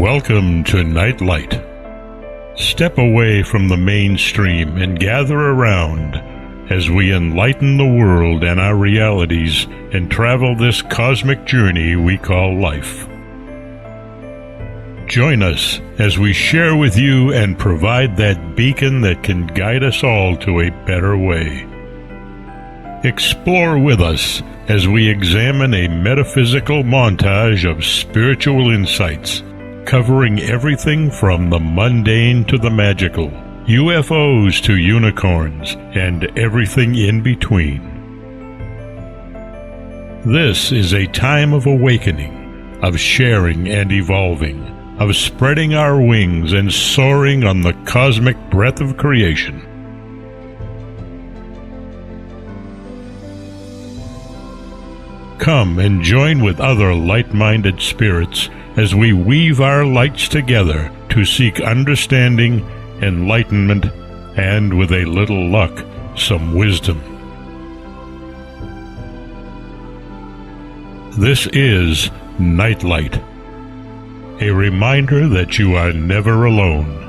Welcome to Night Light. Step away from the mainstream and gather around as we enlighten the world and our realities and travel this cosmic journey we call life. Join us as we share with you and provide that beacon that can guide us all to a better way. Explore with us as we examine a metaphysical montage of spiritual insights, covering everything from the mundane to the magical, UFOs to unicorns, and everything in between. This is a time of awakening, of sharing and evolving, of spreading our wings and soaring on the cosmic breath of creation. Come and join with other light-minded spirits as we weave our lights together to seek understanding, enlightenment, and, with a little luck, some wisdom. This is Nightlight, a reminder that you are never alone.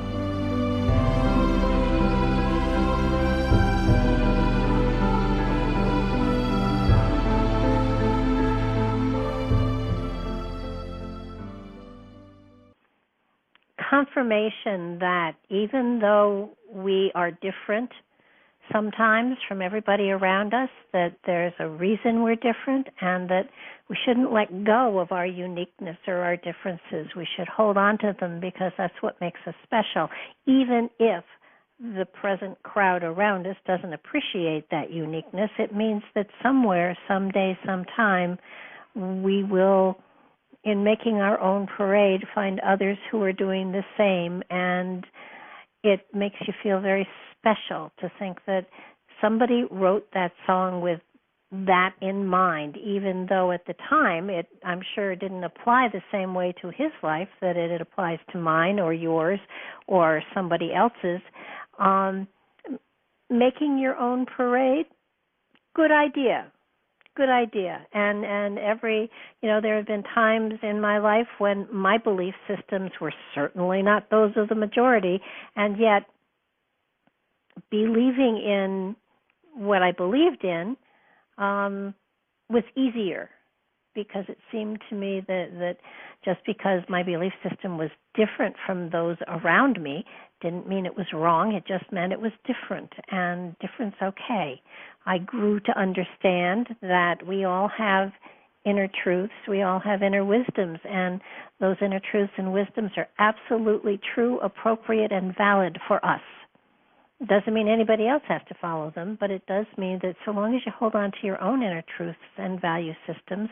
Confirmation that even though we are different sometimes from everybody around us, that there's a reason we're different and that we shouldn't let go of our uniqueness or our differences. We should hold on to them because that's what makes us special, even if the present crowd around us doesn't appreciate that uniqueness. It means that somewhere, someday, sometime, we will, in making our own parade, find others who are doing the same, and it makes you feel very special to think that somebody wrote that song with that in mind, even though at the time it, I'm sure, didn't apply the same way to his life that it applies to mine or yours or somebody else's. Making your own parade, good idea. Good idea. And every, there have been times in my life when my belief systems were certainly not those of the majority, and yet believing in what I believed in was easier, because it seemed to me that just because my belief system was different from those around me didn't mean it was wrong. It just meant it was different, and different's okay. I grew to understand that we all have inner truths, we all have inner wisdoms, and those inner truths and wisdoms are absolutely true, appropriate, and valid for us. It doesn't mean anybody else has to follow them, but it does mean that so long as you hold on to your own inner truths and value systems,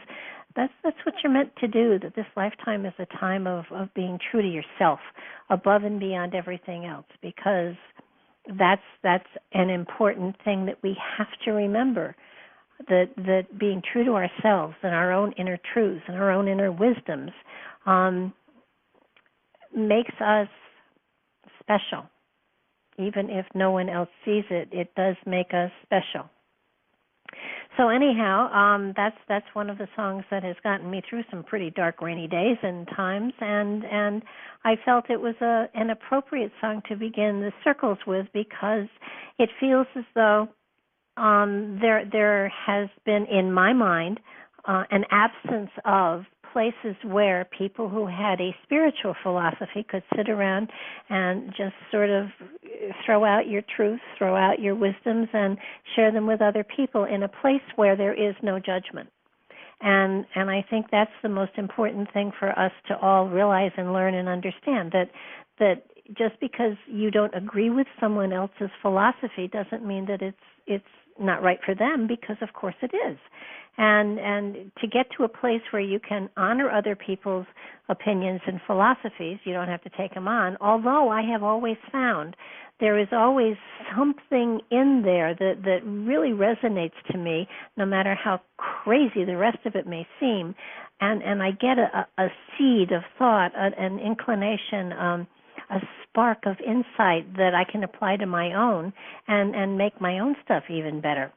that's what you're meant to do, that this lifetime is a time of being true to yourself, above and beyond everything else, because that's an important thing that we have to remember, that being true to ourselves and our own inner truths and our own inner wisdoms makes us special. Even if no one else sees it, it does make us special. So anyhow, that's one of the songs that has gotten me through some pretty dark, rainy days and times, and I felt it was an appropriate song to begin the circles with, because it feels as though there has been, in my mind, an absence of places where people who had a spiritual philosophy could sit around and just sort of throw out your truths, throw out your wisdoms, and share them with other people in a place where there is no judgment. And I think that's the most important thing for us to all realize and learn and understand, that just because you don't agree with someone else's philosophy doesn't mean that it's not right for them, because of course it is. And to get to a place where you can honor other people's opinions and philosophies, you don't have to take them on, although I have always found there is always something in there that really resonates to me, no matter how crazy the rest of it may seem. And I get a seed of thought, an inclination, a spark of insight that I can apply to my own and make my own stuff even better.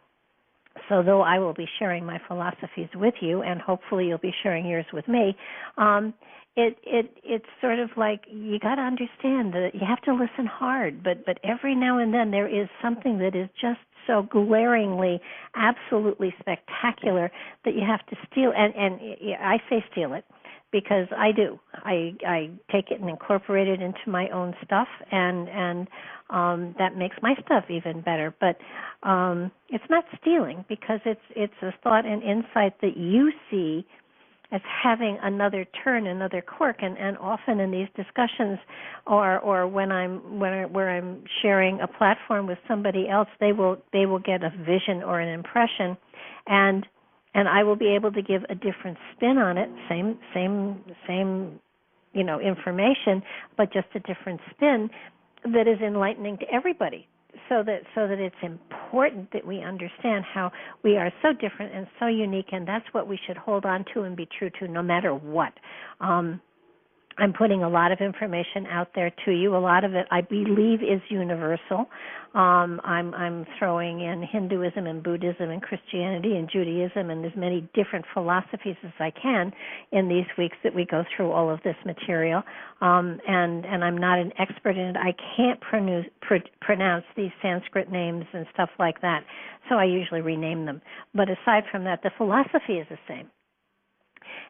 So though I will be sharing my philosophies with you, and hopefully you'll be sharing yours with me, it's sort of like you got to understand that you have to listen hard, but every now and then there is something that is just so glaringly, absolutely spectacular that you have to steal. And I say steal it because I do. I take it and incorporate it into my own stuff, and that makes my stuff even better. But it's not stealing because it's a thought and insight that you see as having another turn, another quirk, and often in these discussions, or when I'm sharing a platform with somebody else, they will get a vision or an impression, and I will be able to give a different spin on it, same information, but just a different spin that is enlightening to everybody. So that it's important that we understand how we are so different and so unique, and that's what we should hold on to and be true to no matter what. I'm putting a lot of information out there to you. A lot of it, I believe, is universal. I'm throwing in Hinduism and Buddhism and Christianity and Judaism and as many different philosophies as I can in these weeks that we go through all of this material. And I'm not an expert in it. I can't pronounce these Sanskrit names and stuff like that, so I usually rename them. But aside from that, the philosophy is the same.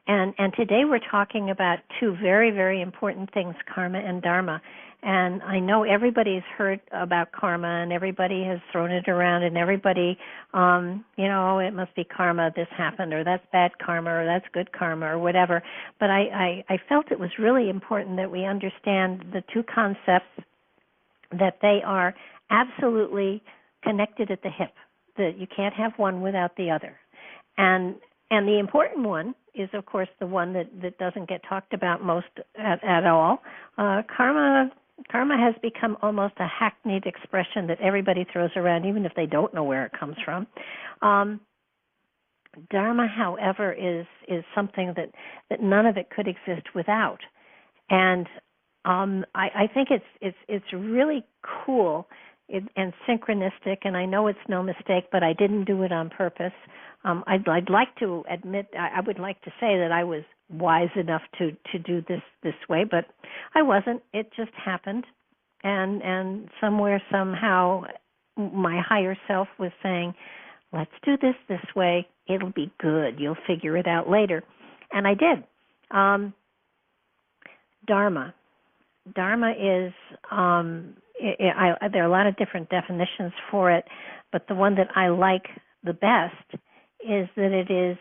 And today we're talking about two very, very important things, karma and dharma. And I know everybody's heard about karma, and everybody has thrown it around, and everybody, it must be karma, this happened, or that's bad karma, or that's good karma, or whatever. But I felt it was really important that we understand the two concepts, that they are absolutely connected at the hip, that you can't have one without the other. And the important one is, of course, the one that doesn't get talked about most at all. Karma has become almost a hackneyed expression that everybody throws around, even if they don't know where it comes from. Dharma, however, is something that none of it could exist without. And I think it's really cool and synchronistic, and I know it's no mistake, but I didn't do it on purpose. I'd like to admit, I would like to say that I was wise enough to do this way, but I wasn't. It just happened, and somewhere, somehow, my higher self was saying, let's do this way. It'll be good. You'll figure it out later. And I did. Dharma. Dharma is, there are a lot of different definitions for it, but the one that I like the best is that it is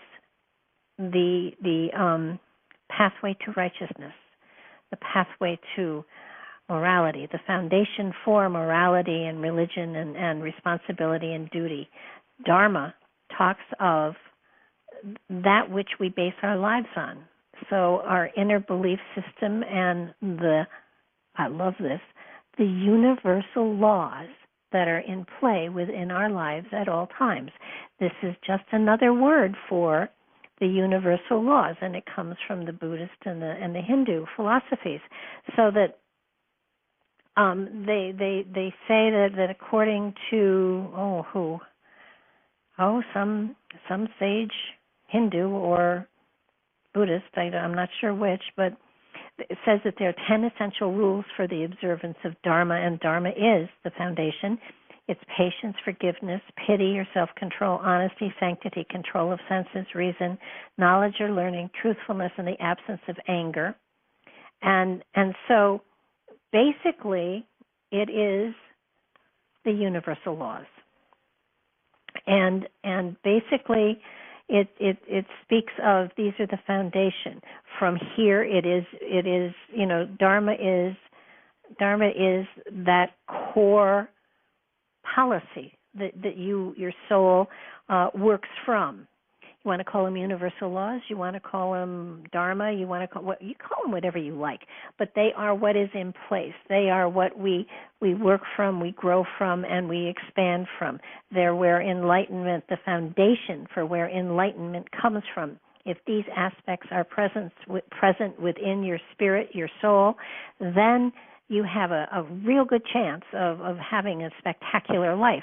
the pathway to righteousness, the pathway to morality, the foundation for morality and religion and responsibility and duty. Dharma talks of that which we base our lives on. So our inner belief system and I love this, the universal laws that are in play within our lives at all times. This is just another word for the universal laws, and it comes from the Buddhist and the Hindu philosophies. So that they say that according to some sage Hindu or Buddhist, I'm not sure which, but it says that there are 10 essential rules for the observance of Dharma, and Dharma is the foundation. It's patience, forgiveness, pity or self-control, honesty, sanctity, control of senses, reason, knowledge or learning, truthfulness, and the absence of anger. And so basically it is the universal laws. And basically it speaks of these are the foundation. From here it is Dharma is that core policy that your soul works from. You want to call them universal laws, you want to call them Dharma, you call them whatever you like, but they are what is in place. They are what we work from, we grow from, and we expand from. They're where enlightenment, the foundation for where enlightenment comes from. If these aspects are present within your spirit, your soul, then you have a real good chance of having a spectacular life.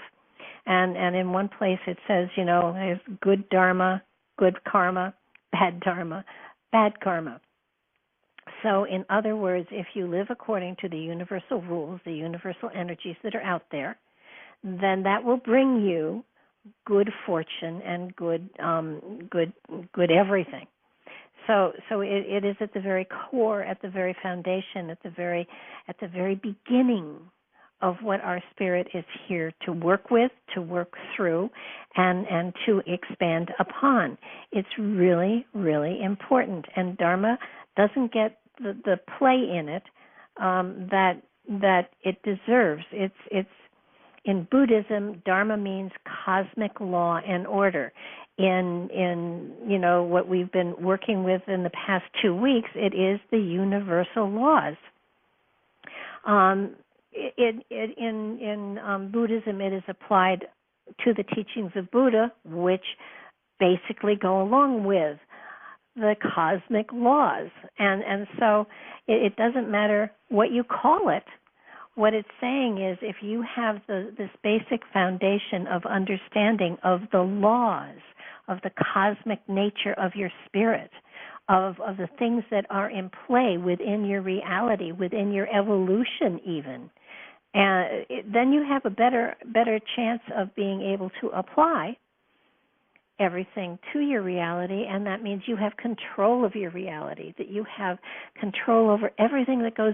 And in one place it says, there's good dharma, good karma, bad dharma, bad karma. So in other words, if you live according to the universal rules, the universal energies that are out there, then that will bring you good fortune and good everything. So it is at the very core, at the very foundation, at the very beginning of what our spirit is here to work with, to work through, and to expand upon. It's really, really important, and Dharma doesn't get the play in it that it deserves. It's in Buddhism, Dharma means cosmic law and order. In what we've been working with in the past 2 weeks, it is the universal laws. In Buddhism, it is applied to the teachings of Buddha, which basically go along with the cosmic laws. And so it doesn't matter what you call it. What it's saying is, if you have this basic foundation of understanding of the laws, of the cosmic nature of your spirit, of the things that are in play within your reality, within your evolution even, then you have a better chance of being able to apply everything to your reality, and that means you have control of your reality, that you have control over everything that goes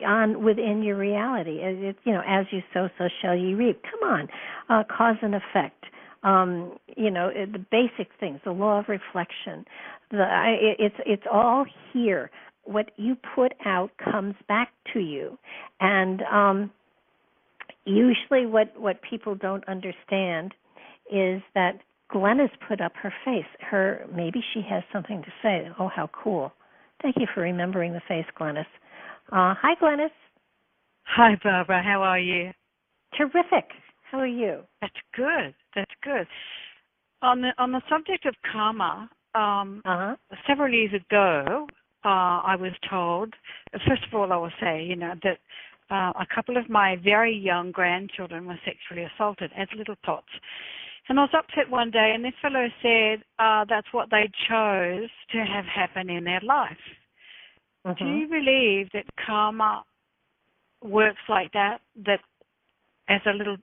on within your reality. It's, as you sow, so shall you reap. Come on, cause and effect. The basic things, the law of reflection. It's all here. What you put out comes back to you, and usually what people don't understand is that Glennis put up her face. Maybe she has something to say. Oh, how cool. Thank you for remembering the face, Glennis. Hi, Glennis. Hi, Barbara. How are you? Terrific. How are you? That's good. On the subject of karma, several years ago, I was told, first of all, I will say, that a couple of my very young grandchildren were sexually assaulted as little tots. And I was upset one day, and this fellow said that's what they chose to have happen in their life. Mm-hmm. Do you believe that karma works like that, that as a little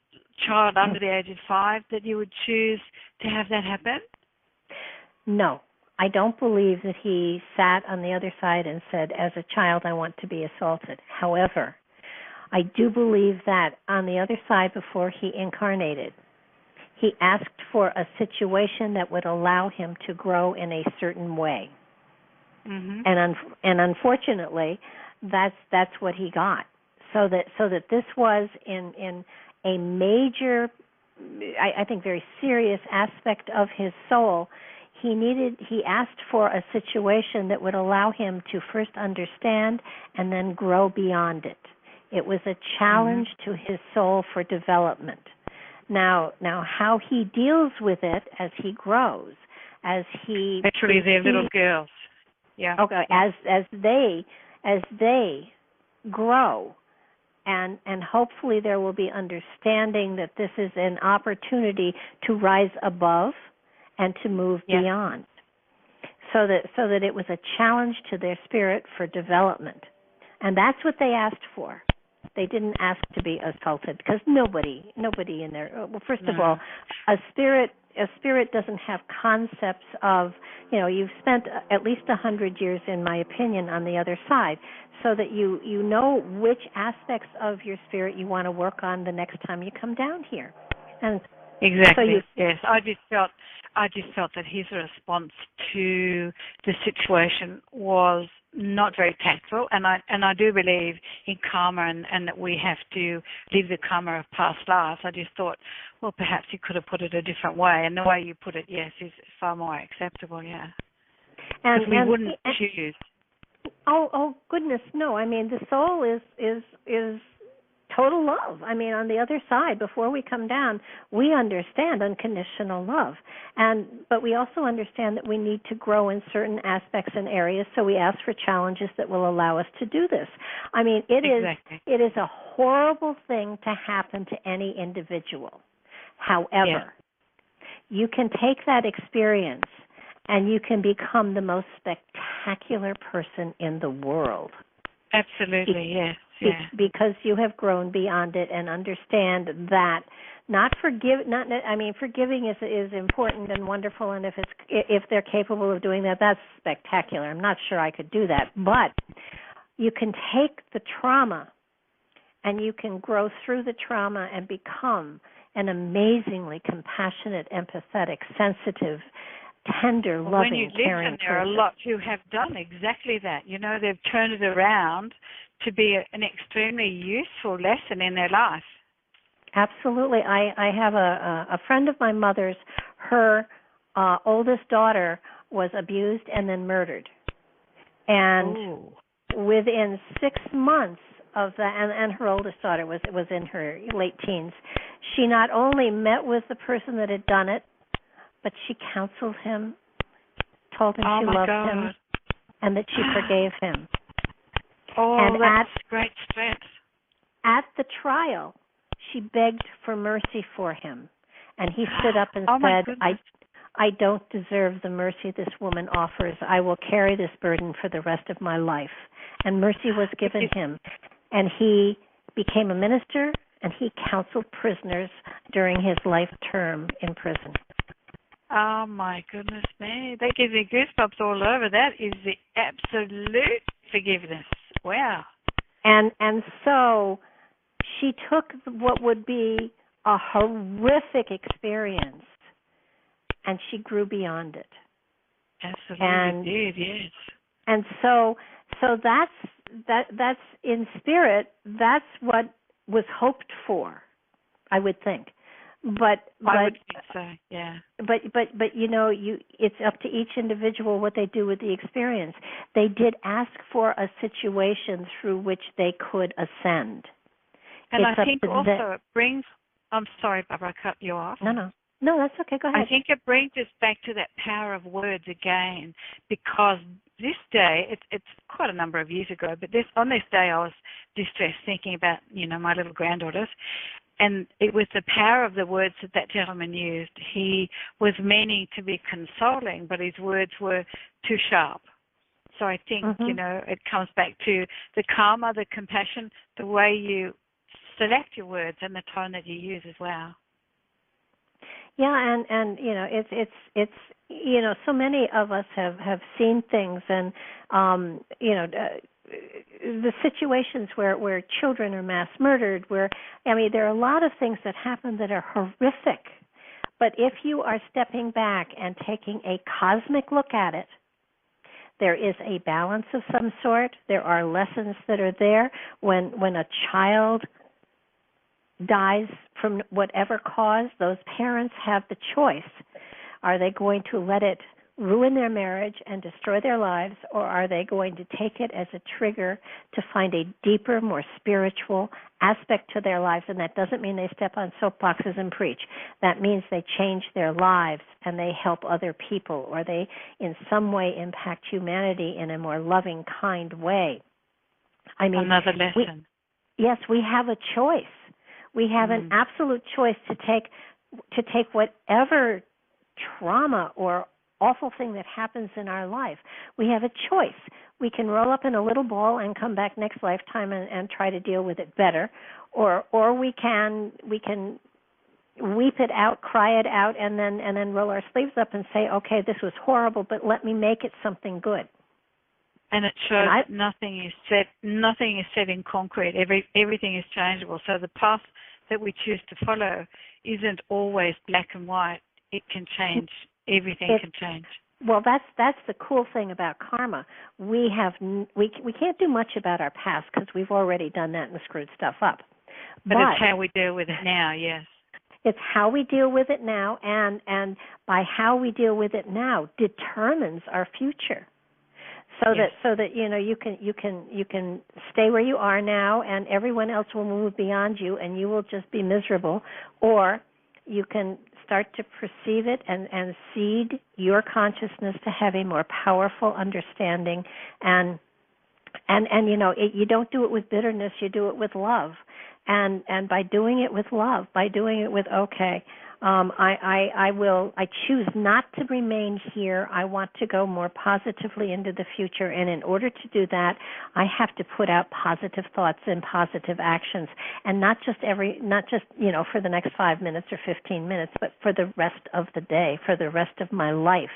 child under the age of 5, that you would choose to have that happen? No. I don't believe that he sat on the other side and said, as a child, I want to be assaulted. However, I do believe that on the other side, before he incarnated, he asked for a situation that would allow him to grow in a certain way. Mm-hmm. And unfortunately, that's what he got. So that this was in a major, I think, very serious aspect of his soul. He asked for a situation that would allow him to first understand and then grow beyond it. It was a challenge to his soul for development. Now, how he deals with it as he grows, as he actually they're little girls, yeah. Okay, as they grow, and hopefully there will be understanding that this is an opportunity to rise above and to move beyond, so that it was a challenge to their spirit for development, and that's what they asked for. They didn't ask to be assaulted, because nobody in there. Well, first of all, a spirit doesn't have concepts of, you've spent at least 100 years, in my opinion, on the other side, so that you know which aspects of your spirit you want to work on the next time you come down here. And exactly. So yes, I just felt that his response to the situation was not very tactful, and I do believe in karma and that we have to live the karma of past lives. I just thought, well, perhaps you could have put it a different way, and the way you put it, yes, is far more acceptable, yeah. And we wouldn't choose. Oh goodness, no. I mean, the soul is total love. I mean, on the other side, before we come down, we understand unconditional love. But we also understand that we need to grow in certain aspects and areas, so we ask for challenges that will allow us to do this. I mean, it is a horrible thing to happen to any individual. However, you can take that experience and you can become the most spectacular person in the world. Absolutely, yes. Because you have grown beyond it and understand that forgiving is important and wonderful, and if they're capable of doing that, that's spectacular. I'm not sure I could do that, but you can take the trauma and you can grow through the trauma and become an amazingly compassionate, empathetic, sensitive, tender, loving, caring person. There are a lot who have done exactly that. They've turned it around to be an extremely useful lesson in their life. Absolutely. I have a friend of my mother's, her oldest daughter was abused and then murdered. And within 6 months of that, and her oldest daughter was in her late teens, she not only met with the person that had done it, but she counseled him, told him she loved him, and that she forgave him. And that's great strength. At the trial, she begged for mercy for him, and he stood up and said, I don't deserve the mercy this woman offers. I will carry this burden for the rest of my life. And mercy was given him, and he became a minister, and he counseled prisoners during his life term in prison. Oh, my goodness me. That gives me goosebumps all over. That is the absolute forgiveness. Wow. And so she took what would be a horrific experience, and she grew beyond it. Absolutely, yes. And so that's in spirit. That's what was hoped for, I would think. But I would think so, yeah. But it's up to each individual what they do with the experience. They did ask for a situation through which they could ascend. And I think also it brings, I'm sorry, Barbara, I cut you off. No, that's okay, go ahead. I think it brings us back to that power of words again, because this day, it's quite a number of years ago, but on this day I was distressed thinking about, my little granddaughters, and it was the power of the words that gentleman used. He was meaning to be consoling, but his words were too sharp. So I think, it comes back to the karma, the compassion, the way you select your words and the tone that you use as well. Yeah, and it's so many of us have seen things, and the situations where children are mass murdered, there are a lot of things that happen that are horrific. But if you are stepping back and taking a cosmic look at it, there is a balance of some sort. There are lessons that are there. When a child dies from whatever cause, those parents have the choice. Are they going to let it ruin their marriage and destroy their lives, or are they going to take it as a trigger to find a deeper, more spiritual aspect to their lives? And that doesn't mean they step on soapboxes and preach. That means they change their lives and they help other people, or they in some way impact humanity in a more loving, kind way. Another lesson. Yes, we have a choice. We have an absolute choice to take whatever trauma or awful thing that happens in our life. We have a choice. We can roll up in a little ball and come back next lifetime and try to deal with it better, or we can weep it out, cry it out, and then roll our sleeves up and say, okay, this was horrible, but let me make it something good. And it shows nothing is set in concrete. Everything is changeable. So the path that we choose to follow isn't always black and white. It can change. Everything can change. Well, that's the cool thing about karma. We can't do much about our past because we've already done that and screwed stuff up. But it's how we deal with it now. Yes. It's how we deal with it now, and by how we deal with it now determines our future. So that you can stay where you are now, and everyone else will move beyond you, and you will just be miserable, or you can start to perceive it and seed your consciousness to have a more powerful understanding, and you don't do it with bitterness, you do it with love, and by doing it with love, by doing it with, okay, I choose not to remain here. I want to go more positively into the future, and in order to do that, I have to put out positive thoughts and positive actions, and not just for the next 5 minutes or 15 minutes, but for the rest of the day, for the rest of my life.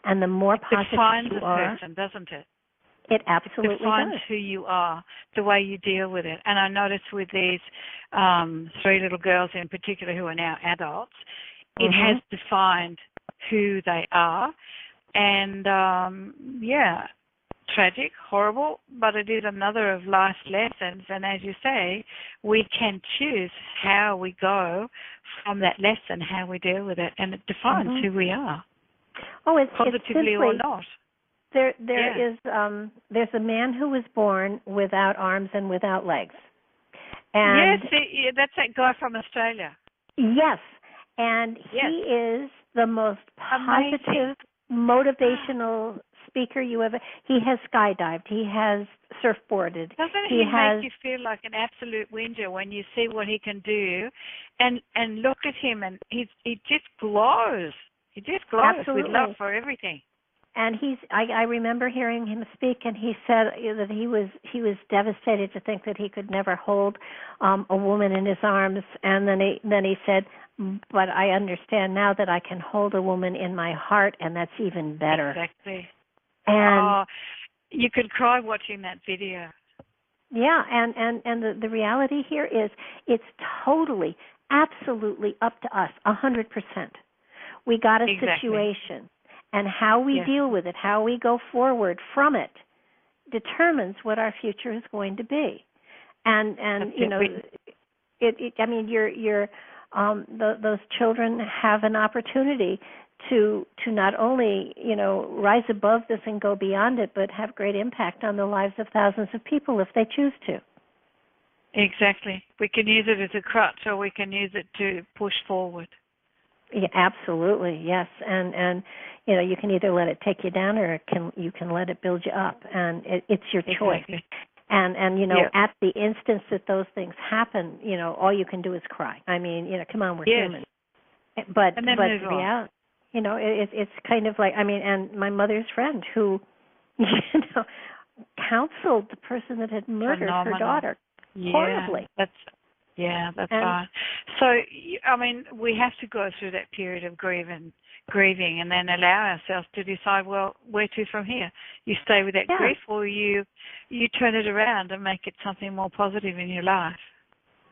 And the more positive defines you a are, person, doesn't it? it absolutely It defines does. who you are, the way you deal with it. And I noticed with these 3 little girls in particular who are now adults, it has defined who they are. And, tragic, horrible, but it is another of life's lessons. And as you say, we can choose how we go from that lesson, how we deal with it, and it defines who we are. Oh, it's positively simply, or not. There's a man who was born without arms and without legs. And yes, that's that guy from Australia. Yes, and he is the most positive, motivational speaker you ever. He has skydived. He has surfboarded. Doesn't he make you feel like an absolute whinger when you see what he can do, and look at him, and he just glows. He just glows with love for everything. And I remember hearing him speak, and he said that he was devastated to think that he could never hold a woman in his arms. And then he said, "But I understand now that I can hold a woman in my heart, and that's even better." Exactly. And you could cry watching that video. Yeah, and the reality here is it's totally, absolutely up to us, 100%. We got a situation. And how we deal with it, how we go forward from it, determines what our future is going to be. And you know, I mean, those children have an opportunity to not only rise above this and go beyond it, but have great impact on the lives of thousands of people if they choose to. Exactly. We can use it as a crutch, or we can use it to push forward. Yeah, absolutely, yes, and you can either let it take you down, or you can let it build you up, and it's your choice. Exactly. And at the instance that those things happen, all you can do is cry. I mean, come on, we're human. But reality, it's kind of like, I mean, and my mother's friend who, counseled the person that had murdered her daughter horribly. That's right. So, I mean, we have to go through that period of grieving, and then allow ourselves to decide, well, where to from here? You stay with that grief, or you turn it around and make it something more positive in your life.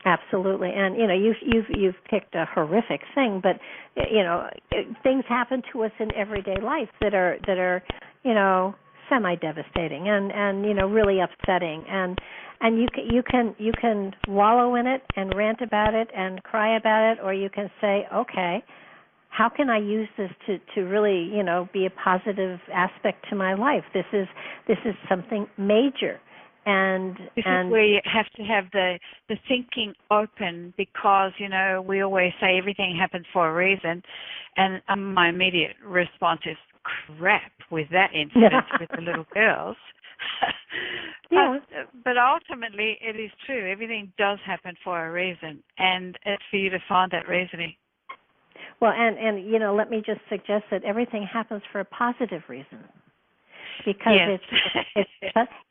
Absolutely, and you've picked a horrific thing, but things happen to us in everyday life that are semi-devastating and really upsetting, and you can wallow in it and rant about it and cry about it, or you can say, okay, how can I use this to really be a positive aspect to my life? This is something major, and this is where you have to have the thinking open, because we always say everything happens for a reason, and my immediate response is crap with that incident with the little girls. But ultimately, it is true. Everything does happen for a reason, and it's for you to find that reasoning. Well, and let me just suggest that everything happens for a positive reason, because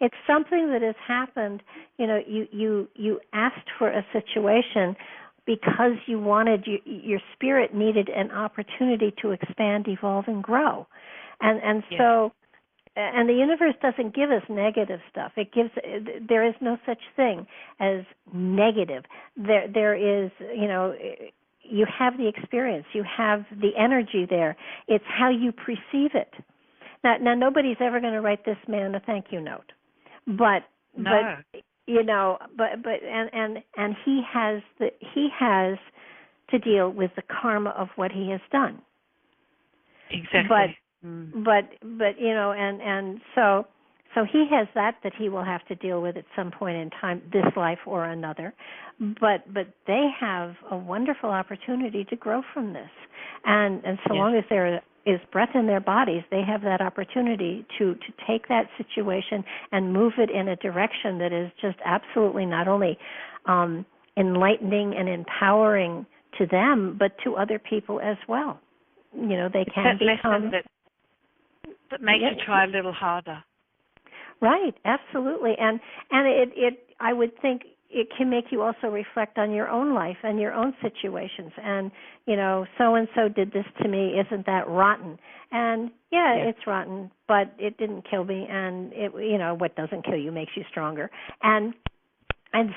it's something that has happened. You asked for a situation because you wanted your spirit needed an opportunity to expand, evolve, and grow, and so. And the universe doesn't give us negative stuff. There is no such thing as negative. There is, you have the experience, you have the energy there. It's how you perceive it. Now nobody's ever going to write this man a thank you note, but he has to deal with the karma of what he has done. Exactly. But and so he has that he will have to deal with at some point in time, this life or another. But they have a wonderful opportunity to grow from this, and so long as there is breath in their bodies, they have that opportunity to take that situation and move it in a direction that is just absolutely not only enlightening and empowering to them, but to other people as well. They can become that makes you try a little harder. Right, absolutely, and it I would think it can make you also reflect on your own life and your own situations. And so and so did this to me. Isn't that rotten? And it's rotten, but it didn't kill me. And it, what doesn't kill you makes you stronger. And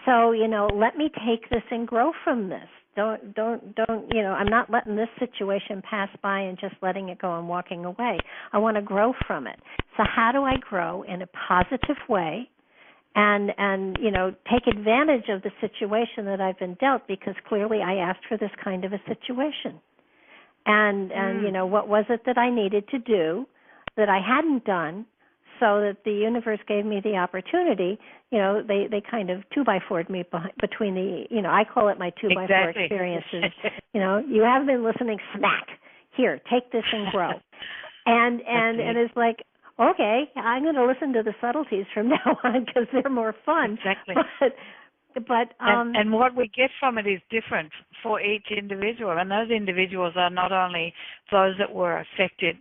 so let me take this and grow from this. Don't I'm not letting this situation pass by and just letting it go and walking away. I want to grow from it. So how do I grow in a positive way and take advantage of the situation that I've been dealt, because clearly I asked for this kind of a situation. And what was it that I needed to do that I hadn't done, so that the universe gave me the opportunity. They kind of 2x4'd me between the, I call it my 2x4 experiences. You haven't been listening, smack. Here, take this and grow. And it's like, okay, I'm going to listen to the subtleties from now on because they're more fun. Exactly. But and what we get from it is different for each individual, and those individuals are not only those that were affected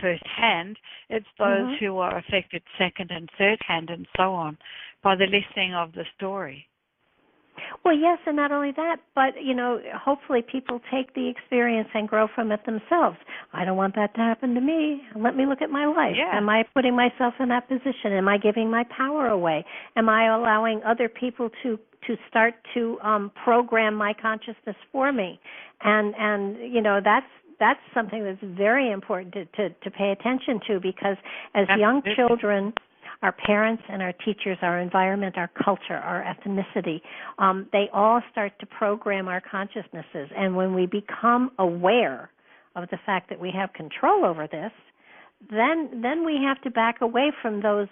firsthand, it's those who are affected second and third hand and so on by the listening of the story. Well, yes, and not only that, but, hopefully people take the experience and grow from it themselves. I don't want that to happen to me. Let me look at my life. Yeah. Am I putting myself in that position? Am I giving my power away? Am I allowing other people to start to program my consciousness for me? And that's something that's very important to pay attention to, because as young children, our parents and our teachers, our environment, our culture, our ethnicity, they all start to program our consciousnesses. And when we become aware of the fact that we have control over this, then we have to back away from those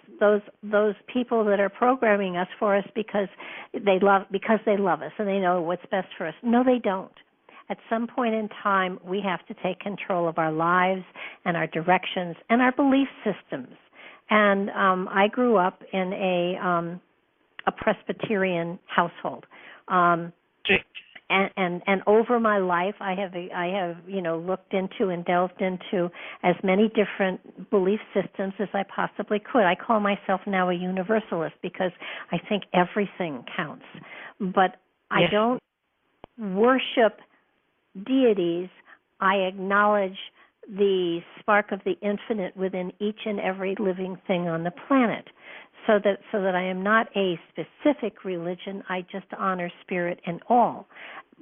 people that are programming us for us because they love us and they know what's best for us. No, they don't. At some point in time, we have to take control of our lives and our directions and our belief systems. And I grew up in a Presbyterian household, and over my life, I have looked into and delved into as many different belief systems as I possibly could. I call myself now a universalist because I think everything counts, but I don't worship deities. I acknowledge the spark of the infinite within each and every living thing on the planet, so that I am not a specific religion. I just honor spirit and all.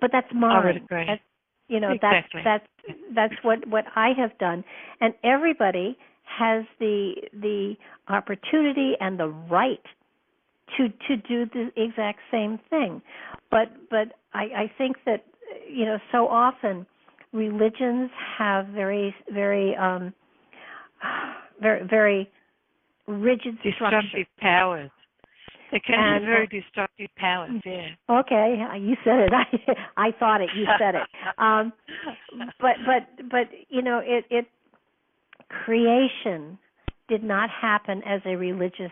But that's mine. I would agree. Exactly. That's what I have done, and everybody has the opportunity and the right to do the exact same thing. But I think that so often religions have very, very, very, very rigid destructive powers. They can have very destructive powers. Yeah. Okay, you said it. I thought it. You said it. But it creation did not happen as a religious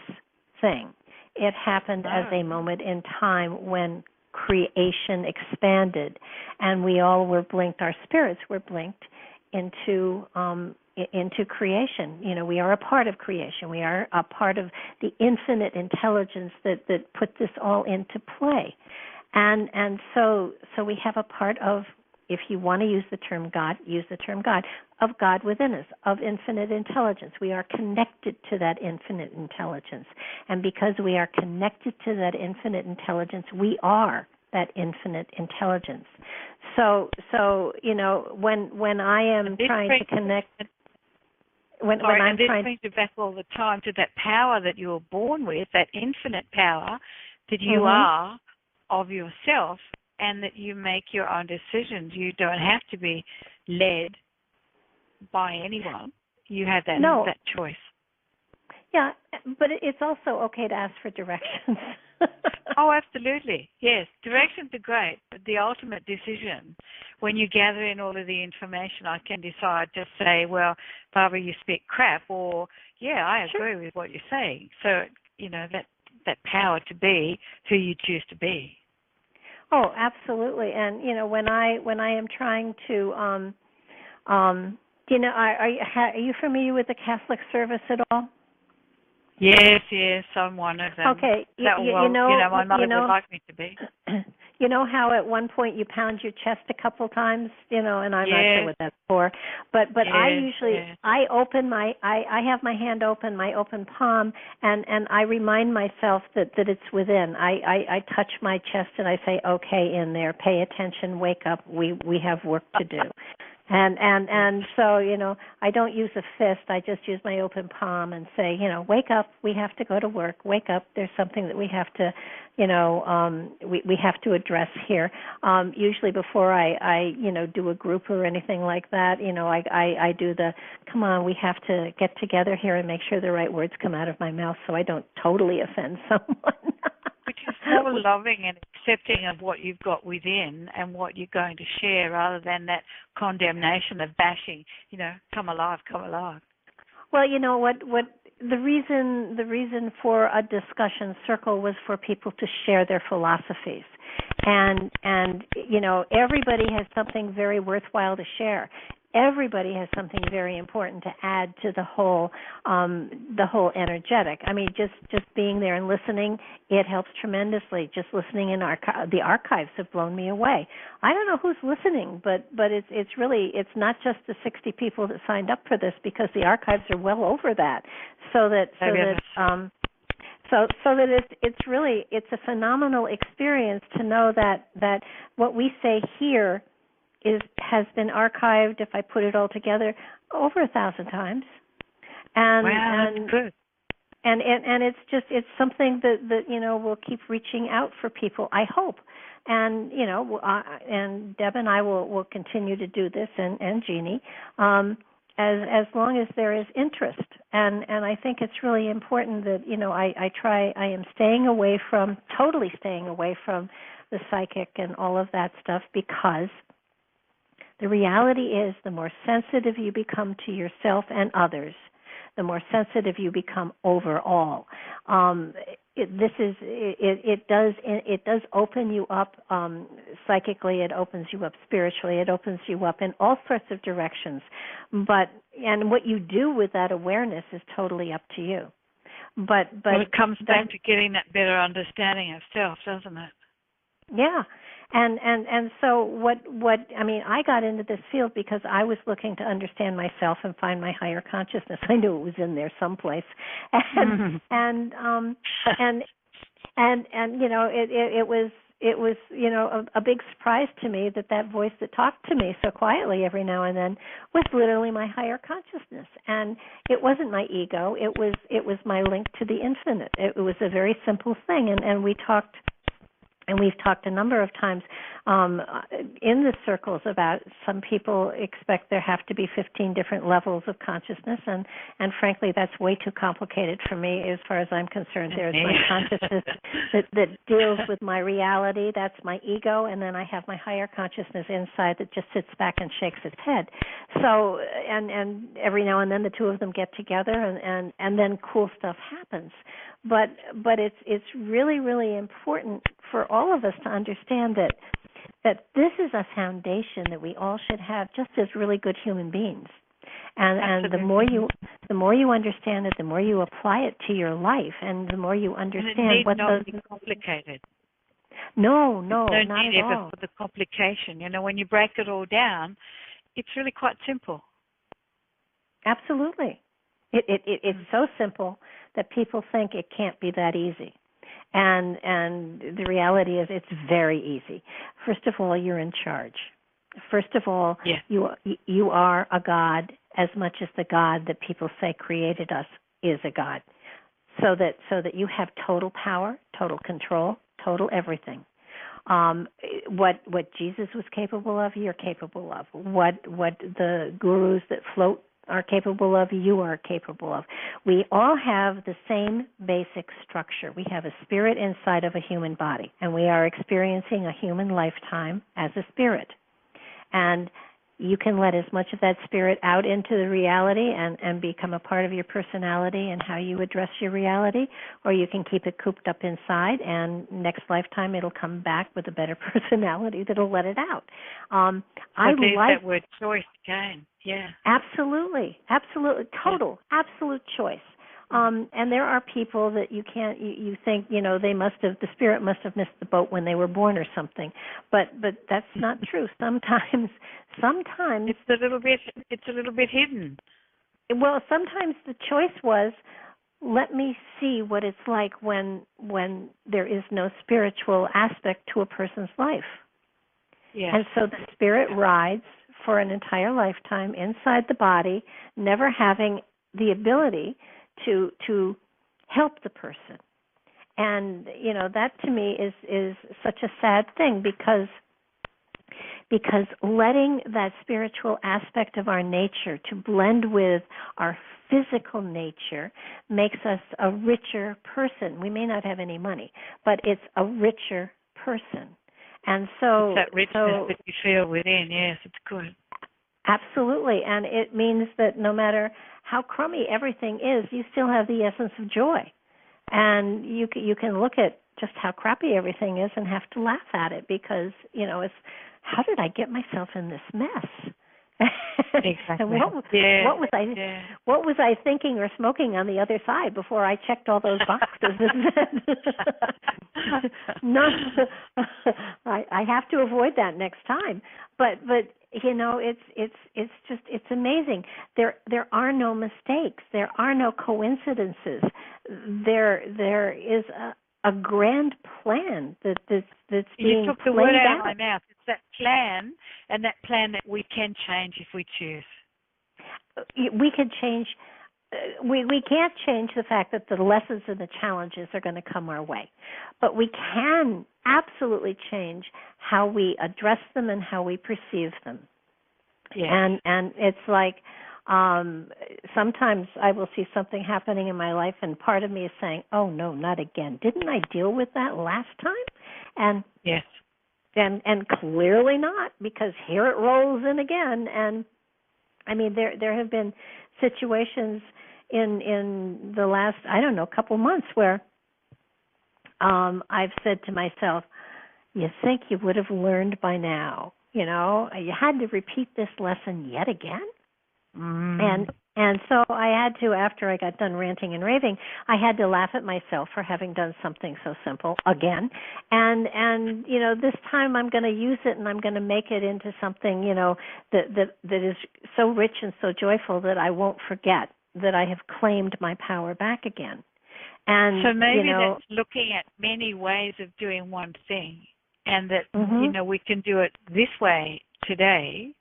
thing. It happened as a moment in time when creation expanded, and we all were blinked. Our spirits were blinked into creation. We are a part of creation. We are a part of the infinite intelligence that put this all into play, and so we have a part of, if you want to use the term God, use the term God, of God within us, of infinite intelligence. We are connected to that infinite intelligence. And because we are connected to that infinite intelligence, we are that infinite intelligence. So when I am trying to connect, when I'm trying, brings you back all the time to that power that you were born with, that infinite power that you are of yourself, and that you make your own decisions. You don't have to be led by anyone. You have that choice. Yeah, but it's also okay to ask for directions. Oh, absolutely. Yes, directions are great, but the ultimate decision, when you gather in all of the information, I can decide to say, well, Barbara, you speak crap, or, yeah, I agree with what you're saying. So, that power to be who you choose to be. Oh, absolutely. And when I am trying to, are you familiar with the Catholic service at all? Yes, I'm one of them. Okay, My mother would like me to be. You know how at one point you pound your chest a couple times, and I'm not sure what that's for. But I usually I have my hand open, my open palm, and I remind myself that it's within. I touch my chest and I say, okay, in there, pay attention, wake up, we have work to do. And so, I don't use a fist. I just use my open palm and say, wake up, we have to go to work. Wake up, there's something that we have to, we have to address here. Usually before I do a group or anything like that, I do the, come on, we have to get together here and make sure the right words come out of my mouth so I don't totally offend someone. Which is more loving and accepting of what you've got within and what you're going to share, rather than that condemnation of bashing, come alive, come alive. Well, what the reason for a discussion circle was for people to share their philosophies. And everybody has something very worthwhile to share. Everybody has something very important to add to the whole energetic. I mean, just being there and listening, it helps tremendously. Just listening in the archives have blown me away. I don't know who's listening, but it's not just the 60 people that signed up for this, because the archives are well over that. So that it's a phenomenal experience to know that what we say here has been archived, if I put it all together, over 1,000 times. And that's good. And it's something that will keep reaching out for people, I hope. And and Deb and I will continue to do this, and Jeannie, as long as there is interest. And I think it's really important that I am totally staying away from the psychic and all of that stuff, because the reality is, the more sensitive you become to yourself and others, the more sensitive you become overall. It does open you up psychically. It opens you up spiritually. It opens you up in all sorts of directions. And what you do with that awareness is totally up to you. But it comes back to getting that better understanding of self, doesn't it? Yeah. And so what I mean, I got into this field because I was looking to understand myself and find my higher consciousness. I knew it was in there someplace. And it was a big surprise to me that voice that talked to me so quietly every now and then was literally my higher consciousness. And it wasn't my ego. It was my link to the infinite. It was a very simple thing. And we talked. And we've talked a number of times in the circles about, some people expect there have to be 15 different levels of consciousness, and frankly, that's way too complicated for me as far as I'm concerned. There's my consciousness that deals with my reality, that's my ego, and then I have my higher consciousness inside that just sits back and shakes its head. So, and every now and then the two of them get together, and then cool stuff happens. But it's really, really important for all of us to understand that this is a foundation that we all should have, just as really good human beings. And the more you understand it, the more you apply it to your life, and the more you understand what those. Be complicated. No, not need at all. Ever for the complication. When you break it all down, it's really quite simple. Absolutely, it's so simple that people think it can't be that easy. And the reality is, it's very easy. First of all, you're in charge. First of all, you are a God, as much as the God that people say created us is a God. So that you have total power, total control, total everything. What Jesus was capable of, you're capable of. What the gurus that float are capable of, you are capable of. We all have the same basic structure. We have a spirit inside of a human body, and we are experiencing a human lifetime as a spirit. And you can let as much of that spirit out into the reality and become a part of your personality and how you address your reality, or you can keep it cooped up inside, and next lifetime it'll come back with a better personality that'll let it out. I like that word choice again. Yeah. Absolutely. Total, absolute choice. And there are people that you can't, you think, the spirit must have missed the boat when they were born or something. But that's not true. Sometimes it's a little bit hidden. Well, sometimes the choice was, let me see what it's like when there is no spiritual aspect to a person's life. Yes. And so the spirit rides for an entire lifetime inside the body, never having the ability to help the person. And that to me is such a sad thing, because letting that spiritual aspect of our nature to blend with our physical nature makes us a richer person. We may not have any money, but it's a richer person. And so it's that richness that you feel within. Yes, it's good. Absolutely, and it means that no matter how crummy everything is, you still have the essence of joy. And you can look at just how crappy everything is and have to laugh at it, because, it's, how did I get myself in this mess? Exactly. And what was I thinking or smoking on the other side before I checked all those boxes? No, I have to avoid that next time. But it's amazing. There are no mistakes. There are no coincidences. There is a grand plan that's being played out. You took the word out of my mouth. It's that plan, and that plan that we can change if we choose. We can change. We can't change the fact that the lessons and the challenges are going to come our way, but we can absolutely change how we address them and how we perceive them. Yeah. And it's like, sometimes I will see something happening in my life, and part of me is saying, "Oh no, not again! Didn't I deal with that last time?" And yes, and clearly not, because here it rolls in again. And I mean, there have been situations in the last, couple months where I've said to myself, "You think you would have learned by now? You had to repeat this lesson yet again." And so I had to, after I got done ranting and raving, I had to laugh at myself for having done something so simple again. And this time I'm going to use it, and I'm going to make it into something, that is so rich and so joyful that I won't forget that I have claimed my power back again. And so maybe that's looking at many ways of doing one thing, and that we can do it this way today,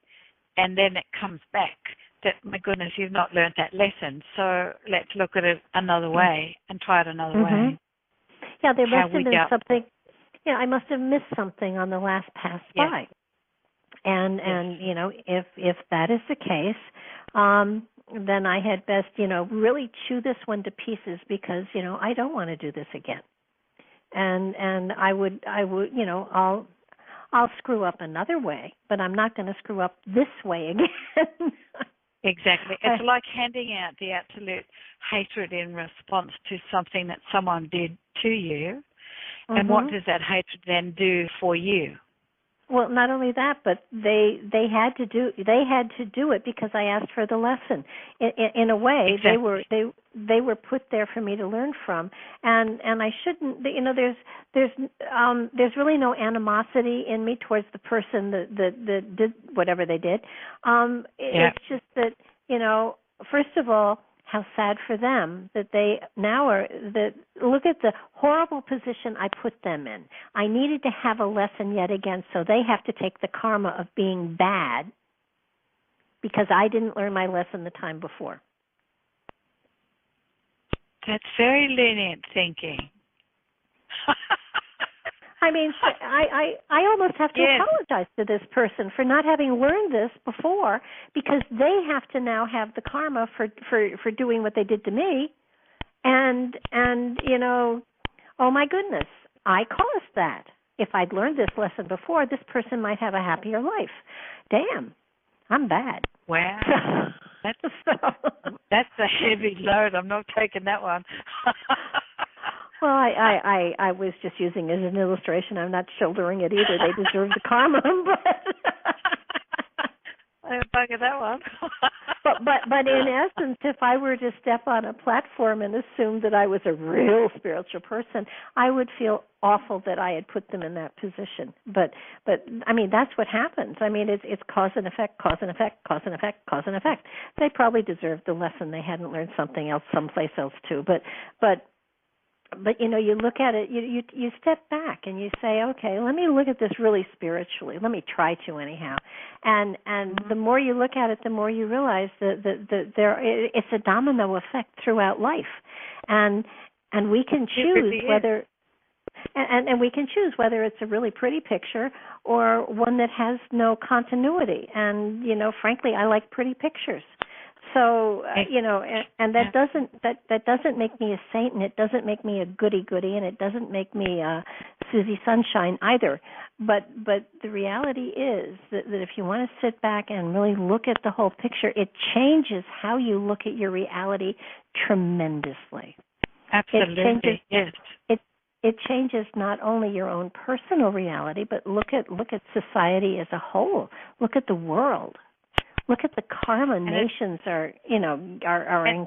and then it comes back. That, my goodness, you've not learned that lesson, so let's look at it another way and try it another way. Yeah, there must have been something. I must have missed something on the last pass by. And if that is the case, then I had best, really chew this one to pieces, because, I don't want to do this again. And I would, I'll screw up another way, but I'm not going to screw up this way again. Exactly. It's like handing out the absolute hatred in response to something that someone did to you. And what does that hatred then do for you? Well, not only that, but they had to do it because I asked for the lesson. In a way, exactly. they were put there for me to learn from, and I shouldn't. There's really no animosity in me towards the person that did whatever they did. It's just that, first of all, how sad for them that they now look at the horrible position I put them in. I needed to have a lesson yet again, so they have to take the karma of being bad because I didn't learn my lesson the time before. That's very lenient thinking. I mean, I almost have to apologize to this person for not having learned this before, because they have to now have the karma for doing what they did to me. And oh my goodness, I caused that. If I'd learned this lesson before, this person might have a happier life. Damn. I'm bad. Wow. That's a heavy load. I'm not taking that one. Well, I was just using it as an illustration. I'm not shouldering it either. They deserve the karma, but I didn't think of that one. but in essence, if I were to step on a platform and assume that I was a real spiritual person, I would feel awful that I had put them in that position. But I mean, that's what happens. I mean, it's cause and effect, cause and effect, cause and effect, cause and effect. They probably deserved the lesson. They hadn't learned something else someplace else too. But you know, you look at it, you step back and you say, okay, let me look at this really spiritually. Let me try to anyhow. And the more you look at it, the more you realize that it's a domino effect throughout life, and we can choose whether. And we can choose whether it's a really pretty picture or one that has no continuity. And you know, frankly, I like pretty pictures. So you know, and that doesn't make me a saint, and it doesn't make me a goody-goody, and it doesn't make me Susie Sunshine either. But the reality is that if you want to sit back and really look at the whole picture, it changes how you look at your reality tremendously. Absolutely, yes. It changes not only your own personal reality, but look at society as a whole. Look at the world. Look at the karma nations are incurring.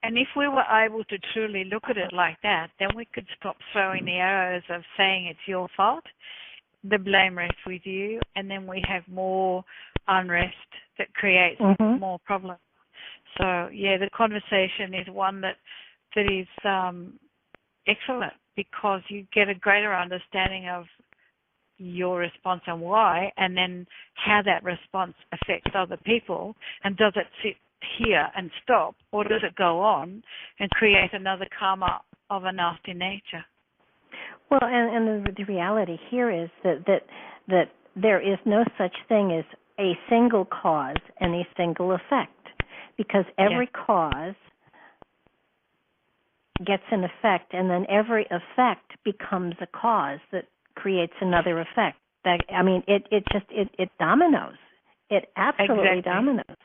And if we were able to truly look at it like that, then we could stop throwing the arrows of saying it's your fault. The blame rests with you, and then we have more unrest that creates more problems. So yeah, the conversation is one that is excellent, because you get a greater understanding of your response and why, and then how that response affects other people, and does it sit here and stop, or does it go on and create another karma of a nasty nature? Well, and the reality here is that there is no such thing as a single cause and a single effect, because every cause gets an effect, and then every effect becomes a cause that creates another effect. That, I mean, it dominoes. It absolutely dominoes.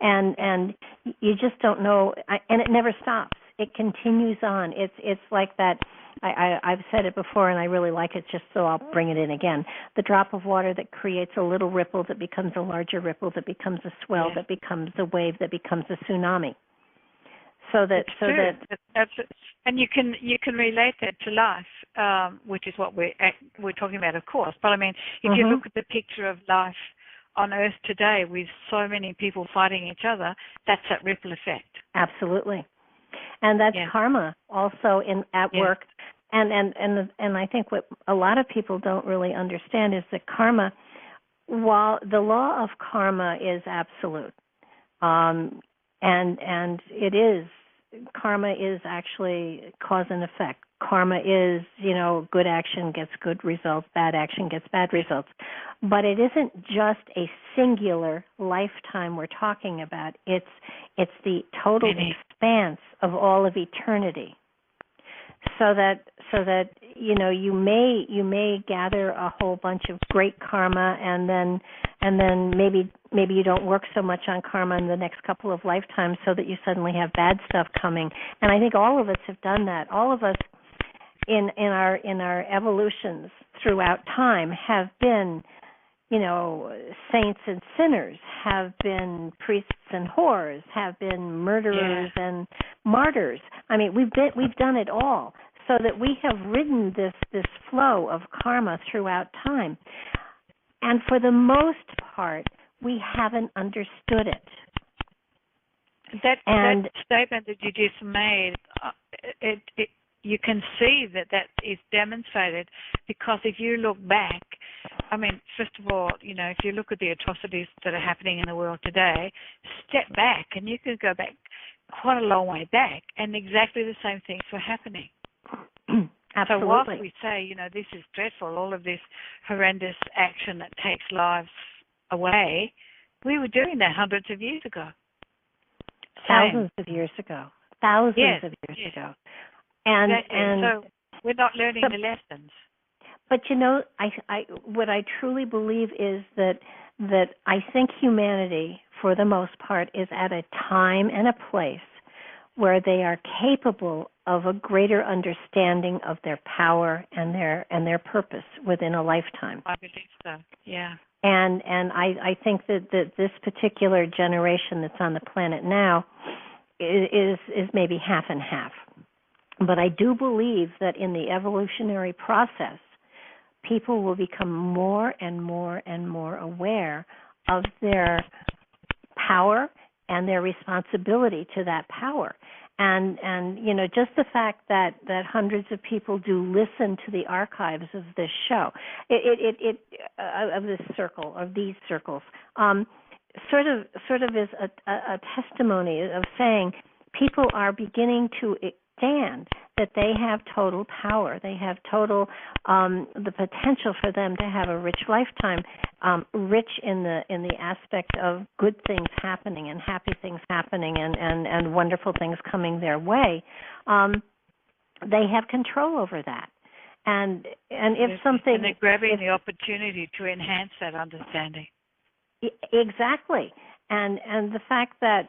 And you just don't know, and it never stops. It continues on. It's like that. I've said it before, and I really like it, just so I'll bring it in again. The drop of water that creates a little ripple that becomes a larger ripple, that becomes a swell, that becomes a wave, that becomes a tsunami. And you can relate that to life, which is what we're talking about, of course. But I mean, if you look at the picture of life on Earth today, with so many people fighting each other, that's that ripple effect. Absolutely, and that's karma also at work. And I think what a lot of people don't really understand is that karma, while the law of karma is absolute, and it is. Karma is actually cause and effect. Karma is, good action gets good results, bad action gets bad results. But it isn't just a singular lifetime we're talking about. It's the total expanse of all of eternity. So that you may gather a whole bunch of great karma, and then maybe you don't work so much on karma in the next couple of lifetimes, so that you suddenly have bad stuff coming. And I think all of us have done that. All of us in our evolutions throughout time have been, saints and sinners, have been priests and whores, have been murderers and martyrs. I mean, we've done it all, so that we have ridden this flow of karma throughout time. And for the most part, we haven't understood it. That statement that you just made, you can see that is demonstrated, because if you look back, I mean, first of all, if you look at the atrocities that are happening in the world today, step back and you can go back quite a long way back, and exactly the same things were happening. Absolutely. So whilst we say, this is dreadful, all of this horrendous action that takes lives away, we were doing that hundreds of years ago. Thousands of years ago. Thousands of years ago. And so we're not learning the lessons. But I what I truly believe is that that I think humanity, for the most part, is at a time and a place where they are capable of a greater understanding of their power and their purpose within a lifetime. I believe so. Yeah. And I think that this particular generation that's on the planet now is maybe half and half. But I do believe that in the evolutionary process, people will become more and more and more aware of their power and their responsibility to that power. And you know, just the fact that hundreds of people do listen to the archives of this show, of this circle, of these circles, sort of is a testimony of saying people are beginning to understand that they have total power. They have total the potential for them to have a rich lifetime, rich in the aspect of good things happening and happy things happening and wonderful things coming their way. They have control over that. And if something, and they're grabbing the opportunity to enhance that understanding. Exactly. And the fact that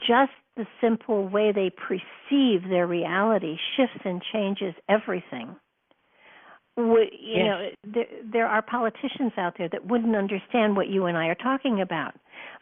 just the simple way they perceive their reality shifts and changes everything. You know, there are politicians out there that wouldn't understand what you and I are talking about,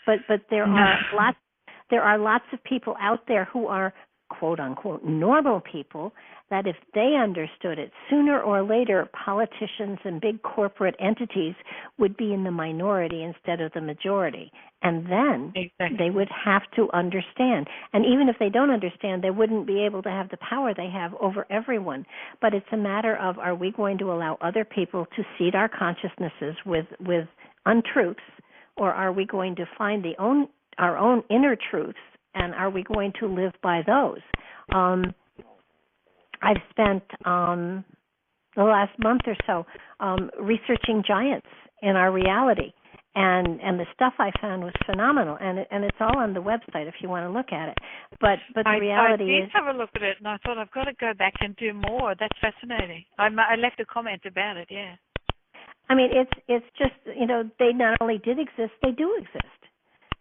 but there are lots of people out there who are quote unquote normal people that if they understood it, sooner or later politicians and big corporate entities would be in the minority instead of the majority. And then they would have to understand. And even if they don't understand, they wouldn't be able to have the power they have over everyone. But it's a matter of, are we going to allow other people to seed our consciousnesses with untruths, or are we going to find our own inner truths, and are we going to live by those? I've spent the last month or so researching giants in our reality, and the stuff I found was phenomenal, and it's all on the website if you want to look at it. But the reality is, I did have a look at it, and I thought I've got to go back and do more. That's fascinating. I left a comment about it. Yeah. I mean, it's just, you know, they not only did exist, they do exist.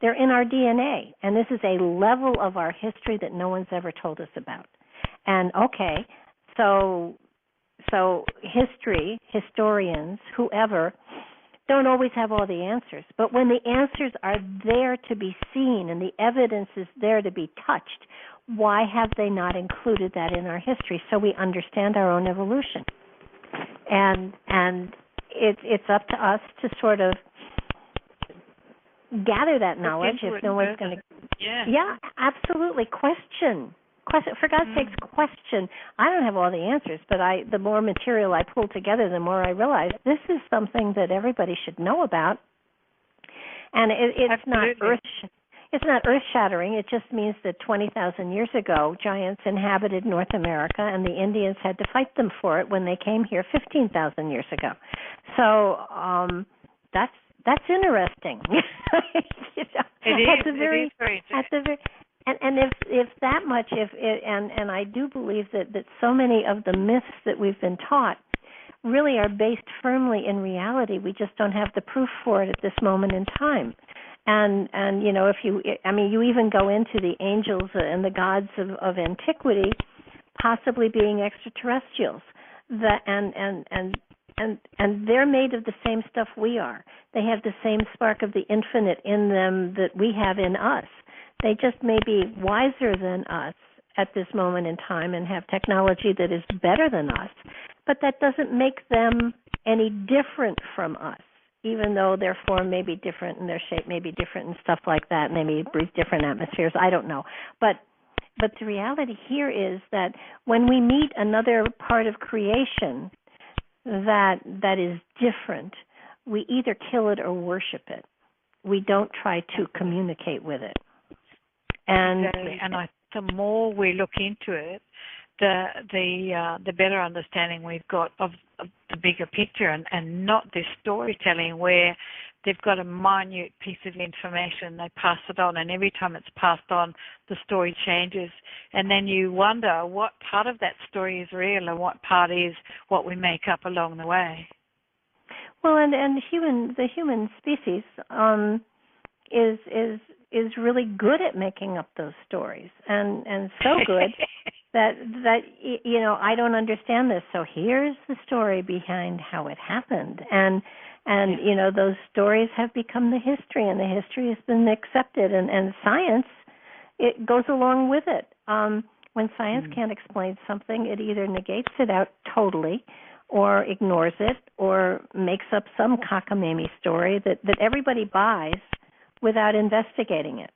They're in our DNA, and this is a level of our history that no one's ever told us about. And okay, so historians, whoever, don't always have all the answers. But when the answers are there to be seen and the evidence is there to be touched, why have they not included that in our history so we understand our own evolution? And it's up to us to sort of gather that knowledge if no one's going to. Yeah, absolutely. Question. For God's sakes, question. I don't have all the answers, but the more material I pull together, the more I realize this is something that everybody should know about. And it's not earth-shattering. It just means that 20,000 years ago, giants inhabited North America, and the Indians had to fight them for it when they came here 15,000 years ago. So that's interesting. You know, it is very interesting. And if that much, and I do believe that so many of the myths that we've been taught really are based firmly in reality. We just don't have the proof for it at this moment in time. And you know, you even go into the angels and the gods of antiquity, possibly being extraterrestrials, and they're made of the same stuff we are. They have the same spark of the infinite in them that we have in us. They just may be wiser than us at this moment in time and have technology that is better than us, but that doesn't make them any different from us, even though their form may be different and their shape may be different and stuff like that, and they may breathe different atmospheres. I don't know. But the reality here is that when we meet another part of creation that is different, we either kill it or worship it. We don't try to communicate with it. Exactly. And the more we look into it, the better understanding we've got of the bigger picture, and not this storytelling where they've got a minute piece of information, they pass it on, and every time it's passed on, the story changes. And then you wonder what part of that story is real and what part is what we make up along the way. Well, and the human species is really good at making up those stories, and so good that I don't understand this, so here's the story behind how it happened, and those stories have become the history, and the history has been accepted, and science, it goes along with it. When science can't explain something, it either negates it out totally, or ignores it, or makes up some cockamamie story that everybody buys without investigating it.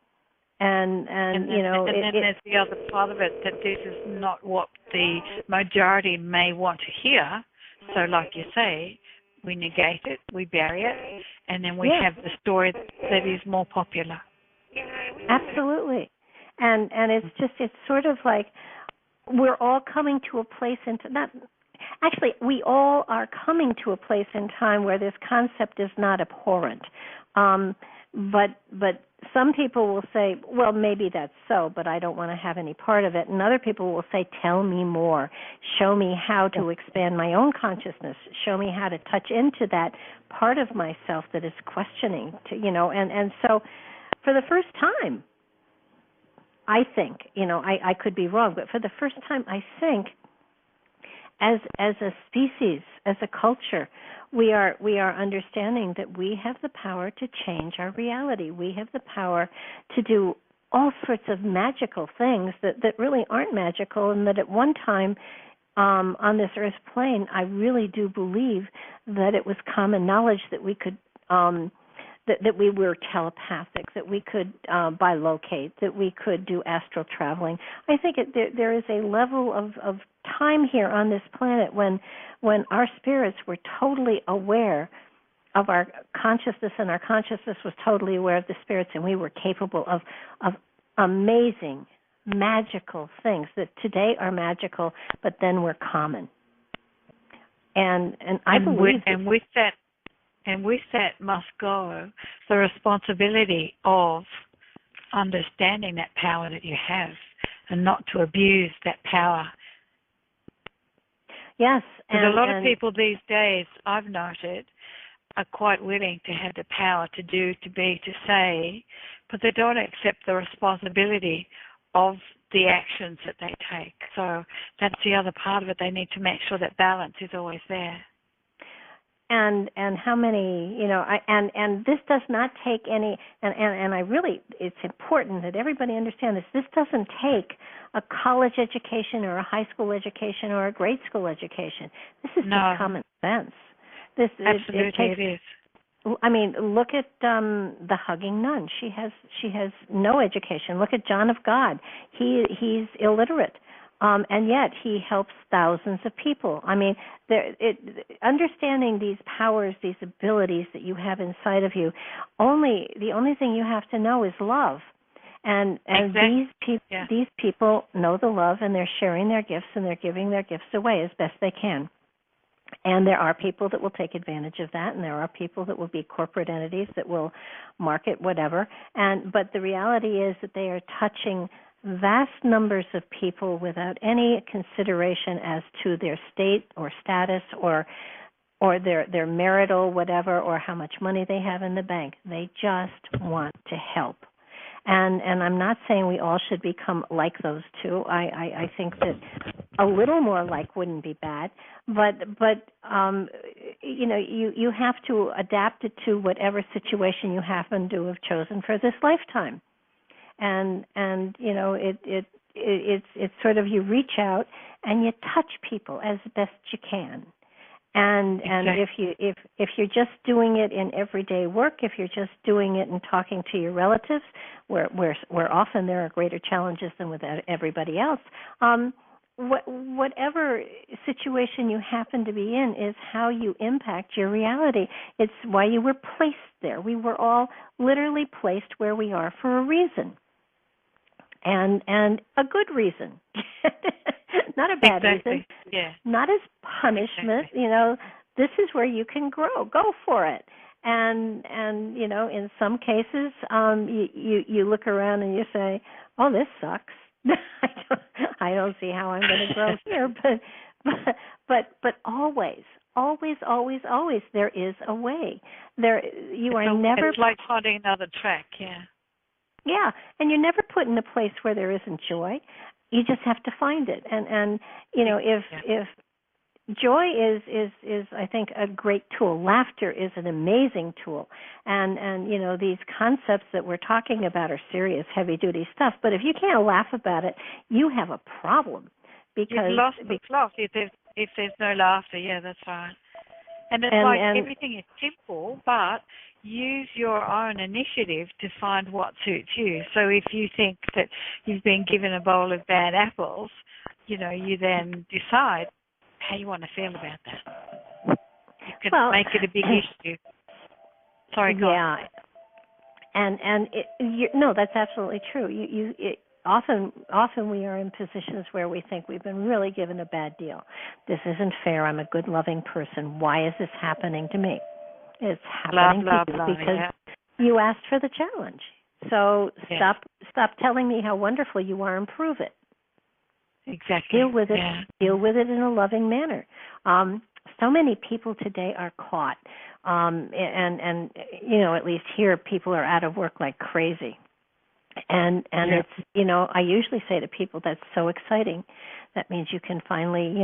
And then there's the other part of it, that this is not what the majority may want to hear. So like you say, we negate it, we bury it, and then we have the story that is more popular. Absolutely. And it's sort of like we're all coming to a place we all are coming to a place in time where this concept is not abhorrent. But some people will say, well, maybe that's so, but I don't want to have any part of it. And other people will say, tell me more. Show me how to expand my own consciousness. Show me how to touch into that part of myself that is questioning. And so for the first time, I think, I could be wrong, but for the first time, I think, as a species, as a culture, we are understanding that we have the power to change our reality. We have the power to do all sorts of magical things that really aren't magical, and that at one time on this earth plane, I really do believe that it was common knowledge that we could that we were telepathic, that we could bilocate, that we could do astral traveling. I think there is a level of time here on this planet when our spirits were totally aware of our consciousness, and our consciousness was totally aware of the spirits, and we were capable of amazing, magical things that today are magical, but then were common. And I believe with that must go the responsibility of understanding that power that you have, and not to abuse that power. Yes. Because a lot of people these days, I've noted, are quite willing to have the power to do, to be, to say, but they don't accept the responsibility of the actions that they take. So that's the other part of it. They need to make sure that balance is always there. And how many, and this does not take any, and I really, it's important that everybody understand this. This doesn't take a college education or a high school education or a grade school education. This is just common sense. Absolutely, it is. I mean, look at the hugging nun. She has no education. Look at John of God. He's illiterate. And yet he helps thousands of people. I mean, understanding these powers, these abilities that you have inside of you, the only thing you have to know is love. And exactly. These people know the love, and they're sharing their gifts, and they're giving their gifts away as best they can. And there are people that will take advantage of that, and there are people that will be corporate entities that will market whatever. But the reality is that they are touching vast numbers of people without any consideration as to their state or status or their marital whatever, or how much money they have in the bank. They just want to help. And I'm not saying we all should become like those two. I think that a little more like wouldn't be bad, but you have to adapt it to whatever situation you happen to have chosen for this lifetime. And it's sort of, you reach out and you touch people as best you can. And if you're just doing it in everyday work, if you're just doing it and talking to your relatives, where often there are greater challenges than with everybody else, whatever situation you happen to be in is how you impact your reality. It's why you were placed there. We were all literally placed where we are for a reason. And a good reason, not a bad reason, not as punishment. Exactly. This is where you can grow. Go for it. And in some cases, you look around and you say, "Oh, this sucks. I don't see how I'm going to grow here." But always, always, always, always there is a way. You are never. It's like finding another track. Yeah. Yeah, and you're never put in a place where there isn't joy. You just have to find it. And if joy is I think a great tool. Laughter is an amazing tool. And these concepts that we're talking about are serious, heavy duty stuff. But if you can't laugh about it, you have a problem. Because you've lost the plot if there's no laughter. Yeah, that's right. And it's like everything is simple, but use your own initiative to find what suits you. So if you think that you've been given a bowl of bad apples, you then decide how you want to feel about that. You can make it a big issue. Sorry, go on. No, that's absolutely true. Often we are in positions where we think we've been really given a bad deal. This isn't fair. I'm a good, loving person. Why is this happening to me? It's happening to you because you asked for the challenge. So stop telling me how wonderful you are and prove it. Exactly. Deal with it. Yeah. Deal with it in a loving manner. So many people today are caught, and at least here people are out of work like crazy. And it's, I usually say to people, that's so exciting. That means you can finally,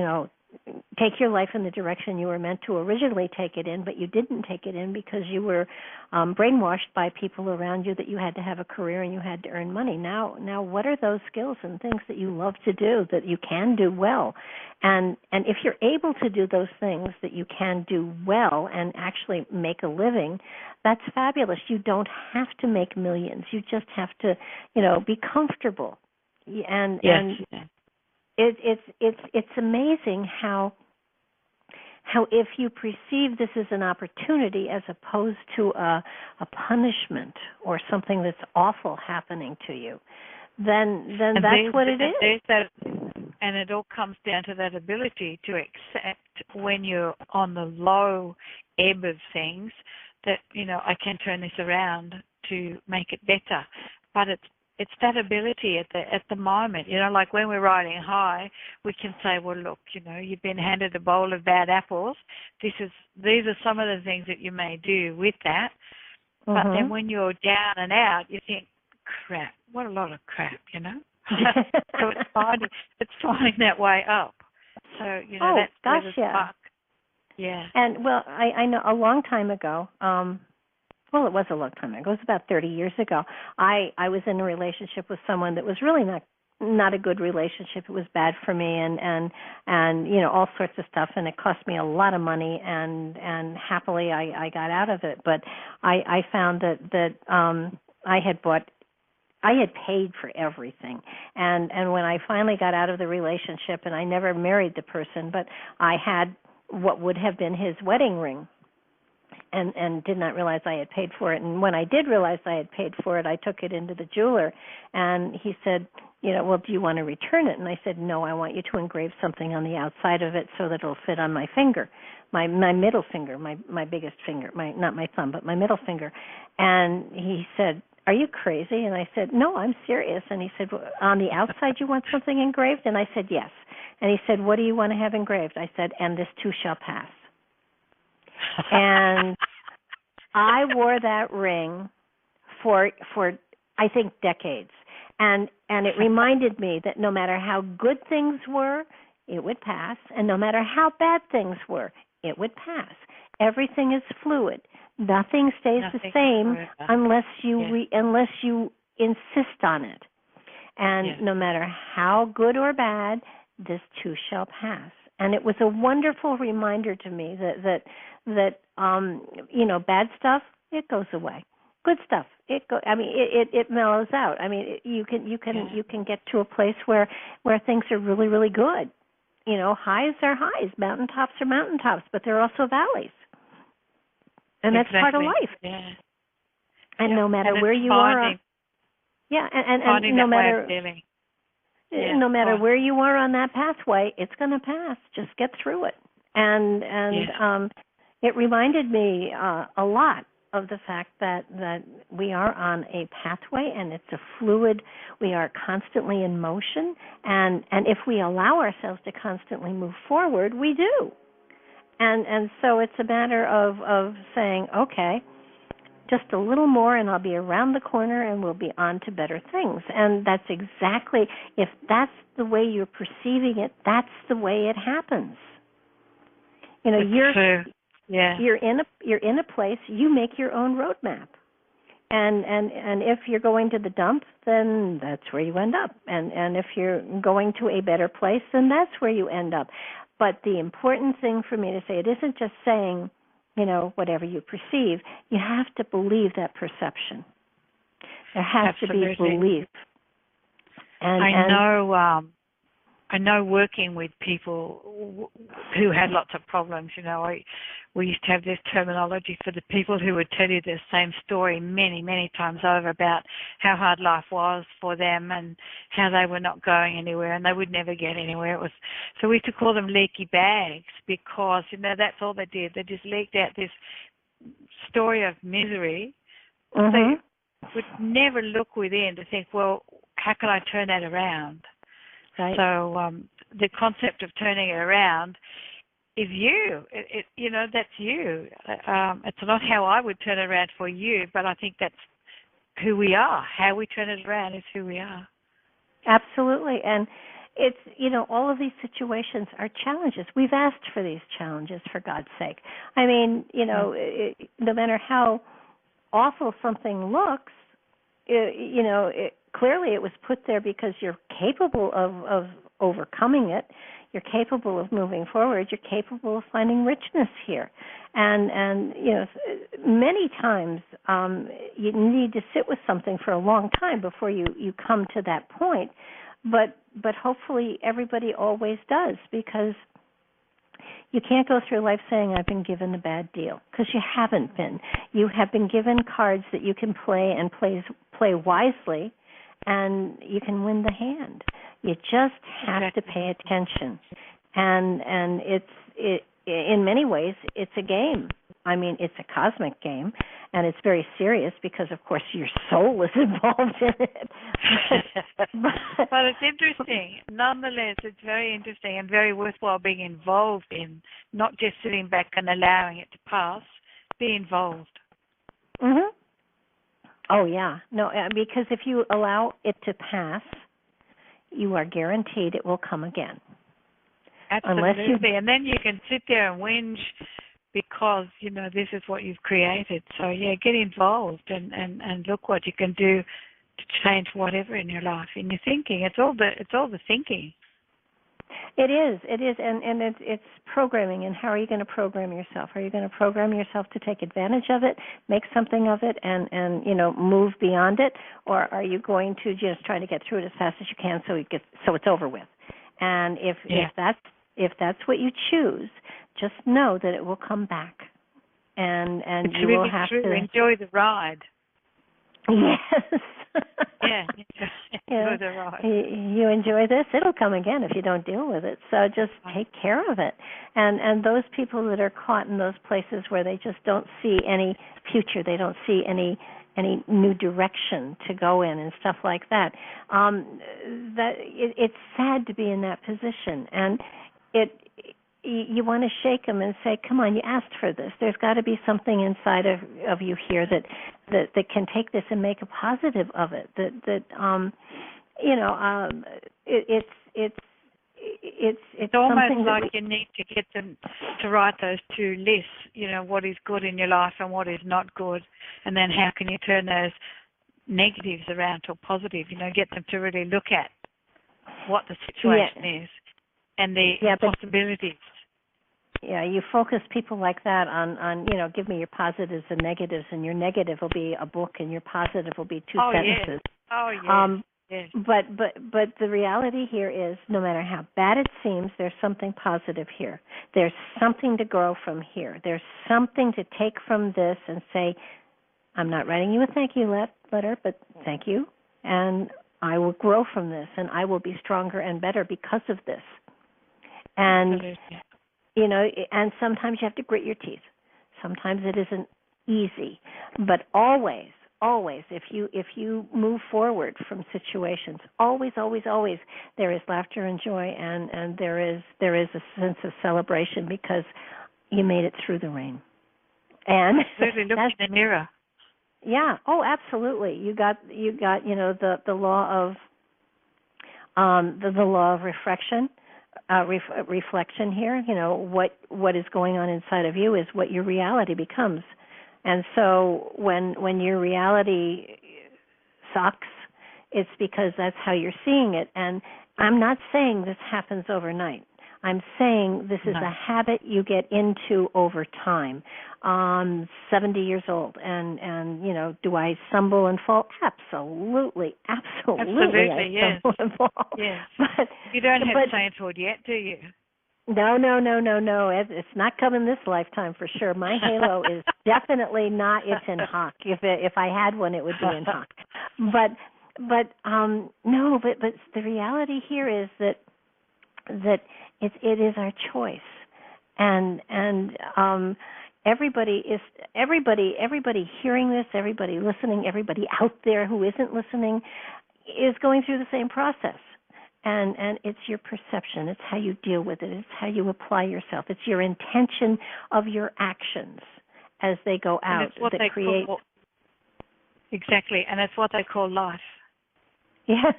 take your life in the direction you were meant to originally take it in, but you didn't take it in because you were brainwashed by people around you that you had to have a career and you had to earn money. Now, what are those skills and things that you love to do that you can do well? And if you're able to do those things that you can do well and actually make a living, that's fabulous. You don't have to make millions. You just have to, be comfortable. And it's amazing how if you perceive this as an opportunity as opposed to a punishment or something that's awful happening to you, then that's what it is. And it all comes down to that ability to accept when you're on the low ebb of things that, I can turn this around to make it better. But it's that ability at the moment, like when we're riding high, we can say, well, look, you've been handed a bowl of bad apples. These are some of the things that you may do with that. Mm-hmm. But then when you're down and out, you think, crap, what a lot of crap, So it's finding that way up. So, that's where the spark. Yeah. And, I know a long time ago, well, it was a long time ago. It was about 30 years ago. I was in a relationship with someone that was really not a good relationship. It was bad for me and all sorts of stuff, and it cost me a lot of money, and happily I got out of it. But I found that I had paid for everything. And when I finally got out of the relationship, and I never married the person, but I had what would have been his wedding ring. And did not realize I had paid for it. And when I did realize I had paid for it, I took it into the jeweler, and he said, well, do you want to return it? And I said, no, I want you to engrave something on the outside of it so that it'll fit on my finger, my middle finger, my biggest finger, not my thumb, but my middle finger. And he said, are you crazy? And I said, no, I'm serious. And he said, well, on the outside you want something engraved? And I said, yes. And he said, what do you want to have engraved? I said, and this too shall pass. And I wore that ring for I think decades, and it reminded me that no matter how good things were, it would pass, and no matter how bad things were, it would pass. Everything is fluid. Nothing stays the same unless you insist on it. And no matter how good or bad, this too shall pass. And it was a wonderful reminder to me that bad stuff, it goes away. Good stuff, it mellows out. You can get to a place where things are really, really good. Highs are highs, mountaintops are mountaintops, but there are also valleys, and that's part of life. Yeah. And no matter where you are, and no matter. No matter where you are on that pathway, it's going to pass. Just get through it. And it reminded me a lot of the fact that we are on a pathway, and it's a fluid. We are constantly in motion, and if we allow ourselves to constantly move forward, we do. And so it's a matter of saying, okay, just a little more and I'll be around the corner and we'll be on to better things. And that's exactly, if that's the way you're perceiving it, that's the way it happens. You know, you're in a place, you make your own roadmap. And if you're going to the dump, then that's where you end up. And if you're going to a better place, then that's where you end up. But the important thing for me to say, it isn't just saying, you know, whatever you perceive. You have to believe that perception. There has Absolutely. to be belief. And I know working with people who had lots of problems, you know, we used to have this terminology for the people who would tell you the same story many, many times over about how hard life was for them and how they were not going anywhere and they would never get anywhere. So we used to call them leaky bags because, you know, that's all they did. They just leaked out this story of misery. Mm-hmm. They would never look within to think, well, how can I turn that around? Right. So the concept of turning it around is you. You know, that's you. It's not how I would turn it around for you, but I think that's who we are. How we turn it around is who we are. Absolutely. And it's, you know, all of these situations are challenges. We've asked for these challenges, for God's sake. I mean, you know, no matter how awful something looks, clearly it was put there because you're capable of overcoming it. You're capable of moving forward. You're capable of finding richness here. And you know, many times you need to sit with something for a long time before you come to that point. But hopefully everybody always does, because you can't go through life saying, I've been given a bad deal, because you haven't been. You have been given cards that you can play and play wisely, and you can win the hand. You just have to pay attention. And it's in many ways, it's a game. I mean, it's a cosmic game, and it's very serious because, of course, your soul is involved in it. But it's interesting. Nonetheless, it's very interesting and very worthwhile being involved in, not just sitting back and allowing it to pass. Be involved. Mhm. Oh, yeah. No, because if you allow it to pass, you are guaranteed it will come again. Absolutely. And then you can sit there and whinge because, you know, this is what you've created. So, yeah, get involved and look what you can do to change whatever in your life, in your thinking. It's all the thinking. It is, and it's programming. And how are you going to program yourself? Are you going to program yourself to take advantage of it, make something of it, and you know, move beyond it, or are you going to just try to get through it as fast as you can so it's over with? And if that's what you choose, just know that it will come back, and it's you really will have true. to Enjoy the ride. Yes. Yeah, enjoy the ride. You enjoy this, it'll come again if you don't deal with it. So just take care of it. And those people that are caught in those places where they just don't see any future, they don't see any new direction to go in and stuff like that. It's sad to be in that position, and you want to shake them and say, come on, you asked for this. There's got to be something inside of you here that can take this and make a positive of it. It's almost like you need to get them to write those two lists, you know, what is good in your life and what is not good, and then how can you turn those negatives around to a positive, you know, get them to really look at what the situation is and the possibilities. Yeah, you focus people like that on, you know, give me your positives and negatives, and your negative will be a book and your positive will be two sentences. Yes. But the reality here is, no matter how bad it seems, there's something positive here. There's something to grow from here. There's something to take from this and say, I'm not writing you a thank you letter, but thank you, and I will grow from this, and I will be stronger and better because of this. And Absolutely. you know, and sometimes you have to grit your teeth. Sometimes it isn't easy, but always, if you move forward from situations, always, there is laughter and joy, and there is a sense of celebration, because you made it through the rain. And absolutely, look in the mirror. Yeah. Oh, absolutely. You got the law of the law of reflection. Reflection here. What is going on inside of you is what your reality becomes. And so when your reality sucks, it's because that's how you're seeing it. And I'm not saying this happens overnight. I'm saying this is a habit you get into over time. 70 years old, and do I stumble and fall? Absolutely. Absolutely, I stumble and fall. Yes. But you don't have sainthood yet, do you? No. It's not coming this lifetime for sure. My halo is definitely not. It's in Hawk. If I had one, it would be in Hawk. But the reality here is that it is our choice, and everybody hearing this, everybody listening, everybody out there who isn't listening is going through the same process. And it's your perception. It's how you deal with it. It's how you apply yourself. It's your intention of your actions as they go out that create. Exactly, and that's what they call life. Yes.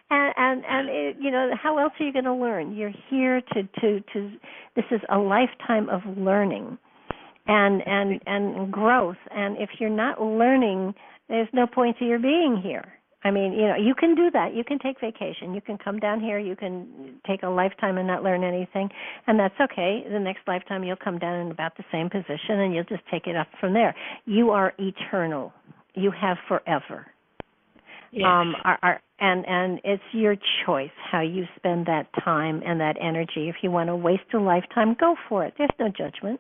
and it, how else are you going to learn? You're here to. This is a lifetime of learning, and growth. And if you're not learning, there's no point to your being here. I mean, you can do that. You can take vacation. You can come down here. You can take a lifetime and not learn anything, and that's okay. The next lifetime you'll come down in about the same position, and you'll just take it up from there. You are eternal. You have forever. Yes. And it's your choice how you spend that time and that energy. If you want to waste a lifetime, go for it. There's no judgment.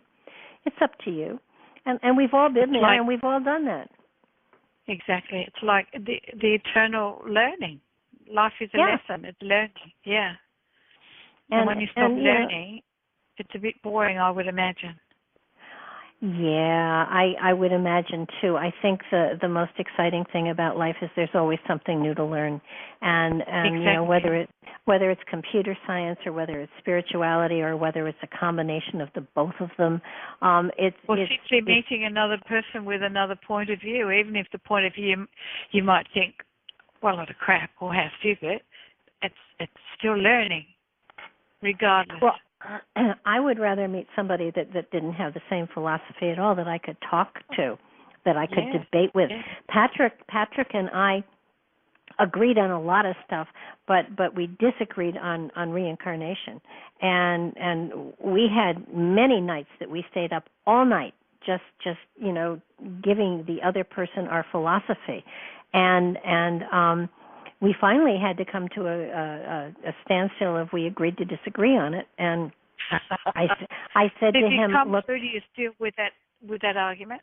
It's up to you. And we've all been there, and we've all done that. Exactly. It's like the eternal learning. Life is a lesson. It's learning. Yeah. And when you stop learning, it's a bit boring, I would imagine. Yeah, I would imagine too. I think the most exciting thing about life is there's always something new to learn, and exactly. whether it's computer science or whether it's spirituality or whether it's a combination of the both of them. Simply meeting another person with another point of view, even if the point of view you might think, well, a lot of crap or how stupid, it's still learning, regardless. Well, I would rather meet somebody that didn't have the same philosophy at all, that I could talk to, that I could debate with. Yes. Patrick and I agreed on a lot of stuff, but we disagreed on reincarnation. And we had many nights that we stayed up all night just giving the other person our philosophy. And we finally had to come to a standstill if we agreed to disagree on it. And I said to him, "Look, do you still with that argument?"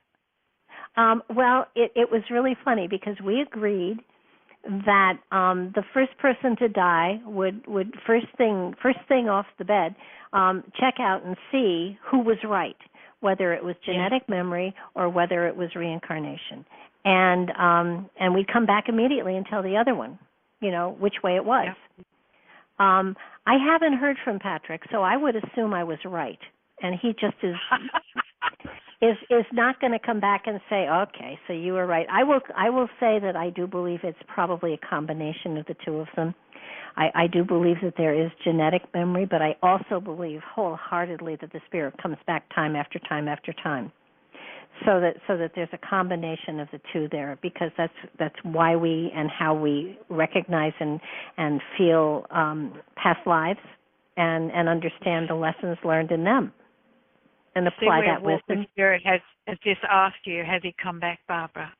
Well, it was really funny because we agreed that the first person to die would first thing off the bed check out and see who was right, whether it was genetic memory or whether it was reincarnation. And we'd come back immediately and tell the other one, which way it was. Yeah. I haven't heard from Patrick, so I would assume I was right, and he just is not going to come back and say, okay, so you were right. I will say that I do believe it's probably a combination of the two of them. I do believe that there is genetic memory, but I also believe wholeheartedly that the spirit comes back time after time after time. So that there's a combination of the two there, because that's why we and how we recognize and feel past lives and understand the lessons learned in them and apply that wisdom. The spirit has just asked you, has he come back, Barbara?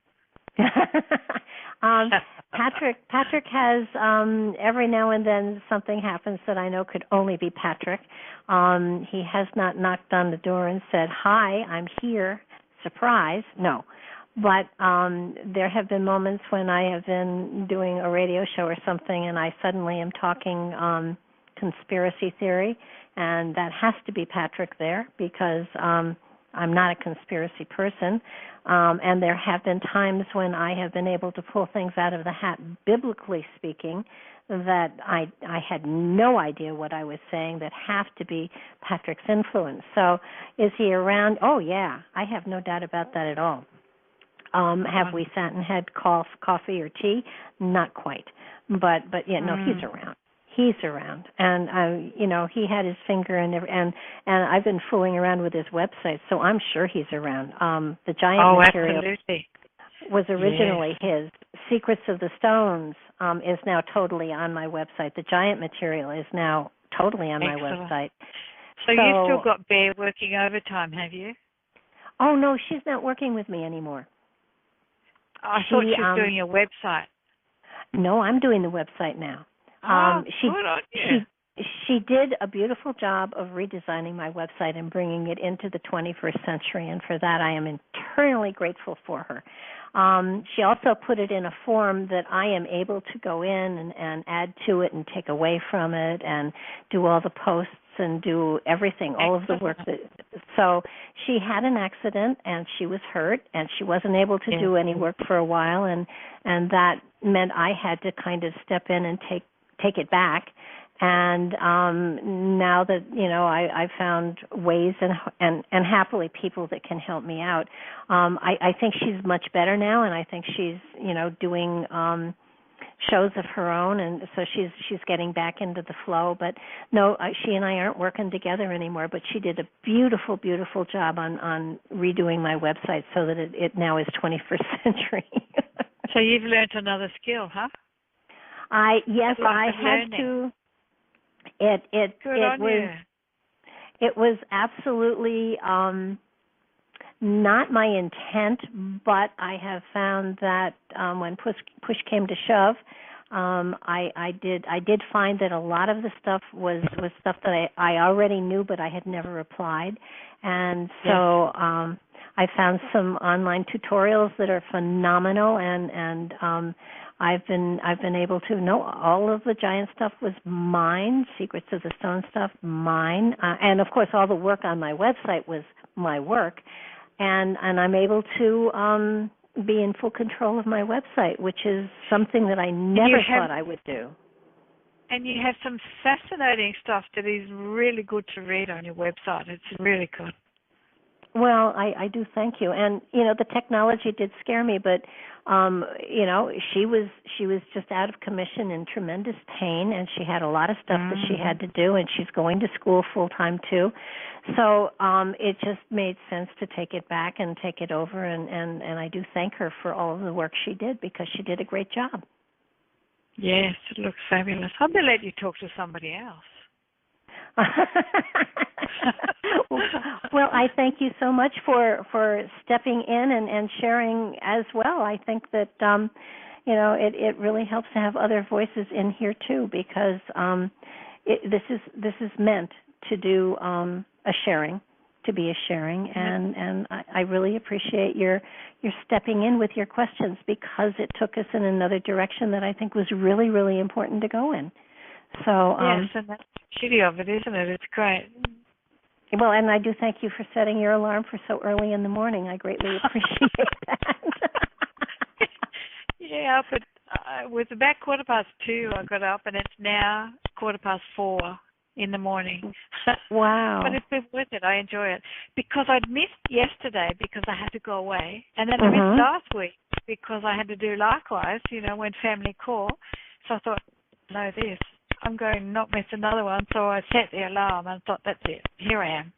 Patrick has every now and then something happens that I know could only be Patrick. He has not knocked on the door and said, "Hi, I'm here. Surprise." No. But there have been moments when I have been doing a radio show or something and I suddenly am talking conspiracy theory, and that has to be Patrick there because I'm not a conspiracy person. And there have been times when I have been able to pull things out of the hat, biblically speaking, that I had no idea what I was saying that have to be Patrick's influence. So is he around? Oh, yeah. I have no doubt about that at all. Have we sat and had coffee or tea? Not quite. But yeah, no, he's around. He's around, and he had his finger in there, and I've been fooling around with his website, so I'm sure he's around. The giant material absolutely. Was originally his. Secrets of the Stones is now totally on my website. The giant material is now totally on my website. So you've still got Bear working overtime, have you? Oh no, she's not working with me anymore. I thought she was doing your website. No, I'm doing the website now. Good on you. She did a beautiful job of redesigning my website and bringing it into the 21st century, and for that I am eternally grateful for her. She also put it in a form that I am able to go in and add to it and take away from it and do all the posts and do everything, all of the work. So she had an accident and she was hurt and she wasn't able to do any work for a while, and that meant I had to kind of step in and take it back. And now that I found ways and happily people that can help me out. I think she's much better now, and I think she's doing shows of her own, and so she's getting back into the flow. But no, she and I aren't working together anymore. But she did a beautiful, beautiful job on redoing my website so that it now is 21st century. So you've learned another skill, huh? I had to. It was absolutely not my intent, but I have found that when push came to shove, I did find that a lot of the stuff was stuff that I already knew, but I had never applied, and so I found some online tutorials that are phenomenal, and I've been able to know all of the giant stuff was mine, Secrets of the Stone stuff mine, and of course all the work on my website was my work, and I'm able to be in full control of my website, which is something that I never thought I would do. And you have some fascinating stuff that is really good to read on your website. It's really good. Well, I do thank you. And the technology did scare me, but she was just out of commission in tremendous pain, and she had a lot of stuff that she had to do, and she's going to school full time too. So it just made sense to take it back and take it over, and I do thank her for all of the work she did, because she did a great job. Yes, it looks fabulous. I'm going to let you talk to somebody else. Well, I thank you so much for stepping in and sharing as well. I think that it really helps to have other voices in here too, because this is meant to do a sharing, to be a sharing, and I really appreciate your stepping in with your questions, because it took us in another direction that I think was really, really important to go in. So yes, and that's the beauty of it, isn't it? It's great. Well, and I do thank you for setting your alarm for so early in the morning. I greatly appreciate that. Yeah, but it was about 2:15 I got up, and it's now 4:15 in the morning. Wow. But it's been worth it. I enjoy it. Because I'd missed yesterday because I had to go away, and then I missed last week because I had to do likewise, when family call. So I thought, no, this. I'm going to not miss another one, so I set the alarm and thought, that's it, here I am.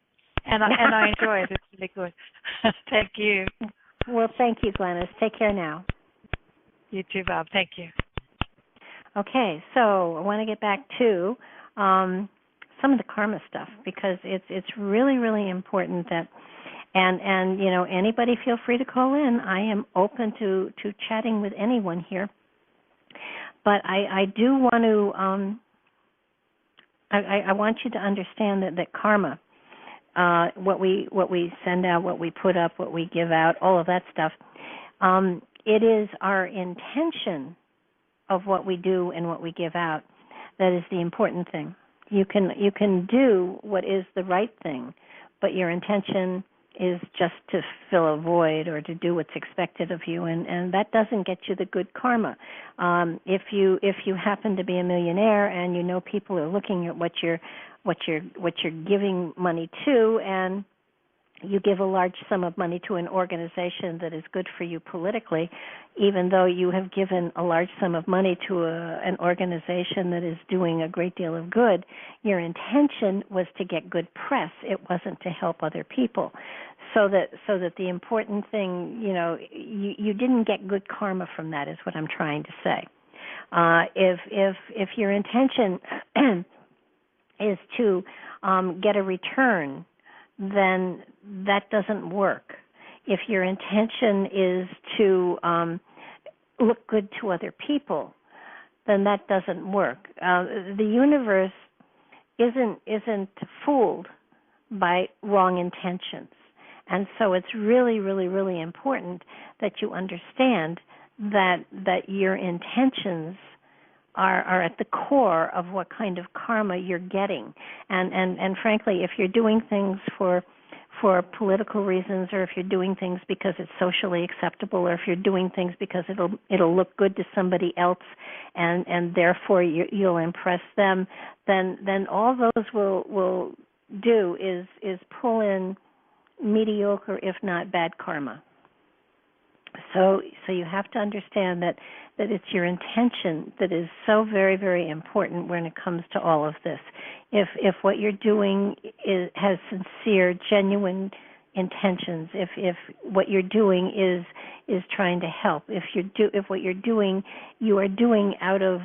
And I enjoy it. It's really good. Thank you. Well, thank you, Glennis. Take care now. You too, Bob. Thank you. Okay, so I want to get back to some of the karma stuff, because it's really, really important that, and anybody feel free to call in. I am open to chatting with anyone here. But I do want to I want you to understand that karma, what we send out, what we put up, what we give out, all of that stuff, it is our intention of what we do and what we give out that is the important thing. You can do what is the right thing, but your intention is just to fill a void or to do what's expected of you, and that doesn't get you the good karma. If you happen to be a millionaire and you know people are looking at what you're giving money to, and you give a large sum of money to an organization that is good for you politically, even though you have given a large sum of money to an organization that is doing a great deal of good, your intention was to get good press. It wasn't to help other people. So that the important thing, you didn't get good karma from that, is what I'm trying to say. If your intention is to get a return, then that doesn't work. If your intention is to look good to other people, then that doesn't work. The universe isn't fooled by wrong intentions. And so it's really, really, really important that you understand that your intentions are at the core of what kind of karma you're getting. And frankly, if you're doing things for political reasons, or if you're doing things because it's socially acceptable, or if you're doing things because it'll look good to somebody else, and therefore you'll impress them, then all those will do is pull in mediocre, if not bad karma. So you have to understand that it's your intention that is so very, very important when it comes to all of this. If what you're doing has sincere, genuine intentions, if what you're doing is trying to help, if what you're doing you are doing out of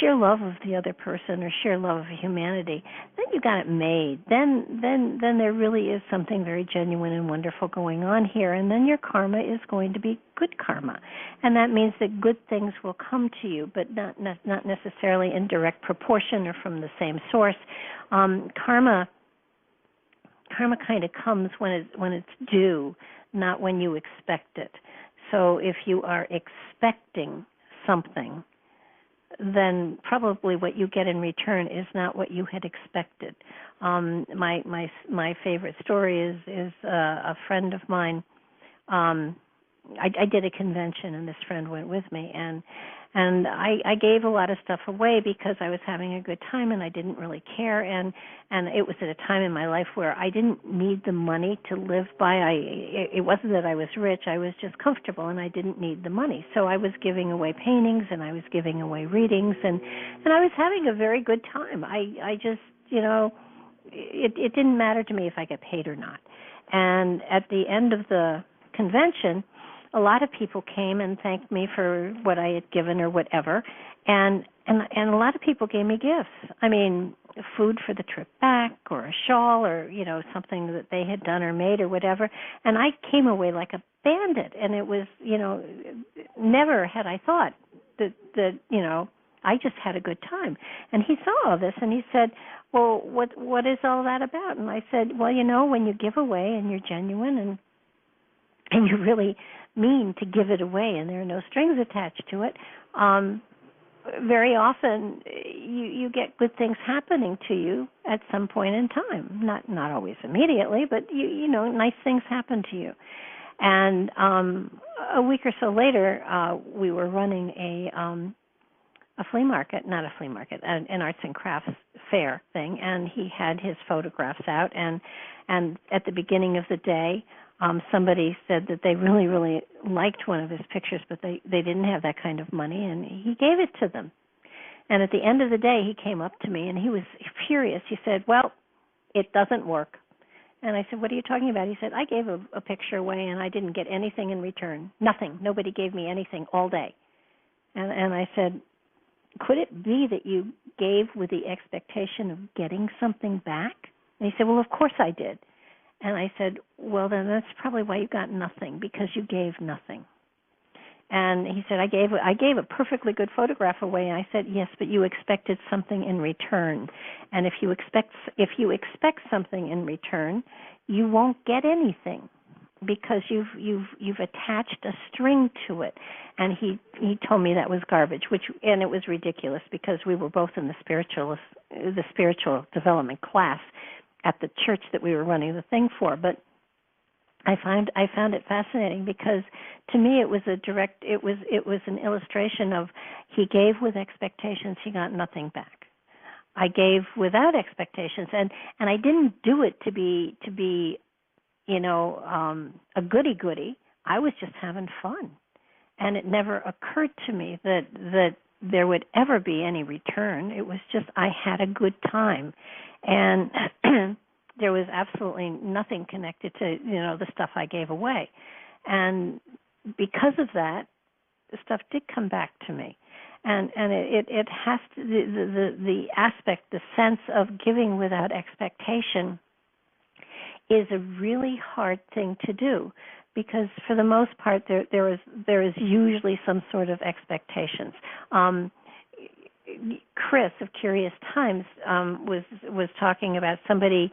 sheer love of the other person or sheer love of humanity, then you got it made. Then there really is something very genuine and wonderful going on here, and then your karma is going to be good karma, and that means that good things will come to you, but not necessarily in direct proportion or from the same source. Karma kind of comes when it's due, not when you expect it. So if you are expecting something, then probably what you get in return is not what you had expected. My favorite story is a friend of mine. I did a convention, and this friend went with me, and I gave a lot of stuff away because I was having a good time and I didn't really care, and it was at a time in my life where I didn't need the money to live by. It wasn't that I was rich, I was just comfortable and I didn't need the money. So I was giving away paintings and I was giving away readings, and I was having a very good time. I just, it didn't matter to me if I get paid or not. And at the end of the convention, a lot of people came and thanked me for what I had given or whatever, and a lot of people gave me gifts. I mean, food for the trip back, or a shawl, or something that they had done or made or whatever. And I came away like a bandit, and it was never had I thought that I just had a good time. And he saw all this and he said, "Well, what is all that about?" And I said, "Well, when you give away and you're genuine and you really mean to give it away, and there are no strings attached to it, very often you get good things happening to you at some point in time. Not always immediately, but nice things happen to you." And a week or so later, we were running a flea market, not a flea market, an arts and crafts fair thing, and he had his photographs out, and at the beginning of the day, somebody said that they really, really liked one of his pictures, but they didn't have that kind of money, and he gave it to them. And at the end of the day, he came up to me, and he was furious. He said, "Well, it doesn't work." And I said, "What are you talking about?" He said, "I gave a picture away, and I didn't get anything in return. Nothing. Nobody gave me anything all day." And I said, "Could it be that you gave with the expectation of getting something back?" And he said, "Well, of course I did." And I said, "Well, then that's probably why you got nothing, because you gave nothing." And he said, I gave a perfectly good photograph away." And I said, "Yes, but you expected something in return. And if you expect something in return, you won't get anything, because you've attached a string to it." And he told me that was garbage, and it was ridiculous, because we were both in the spiritual development class. at the church that we were running the thing for. But I found it fascinating because to me it was an illustration of he gave with expectations, he got nothing back. I gave without expectations, and I didn't do it to be a goody-goody. I was just having fun. And it never occurred to me that there would ever be any return. It was just I had a good time. And there was absolutely nothing connected to, the stuff I gave away. And because of that, the stuff did come back to me. And it has to, the aspect, the sense of giving without expectation is a really hard thing to do, because for the most part there is usually some sort of expectations. Chris of Curious Times was talking about somebody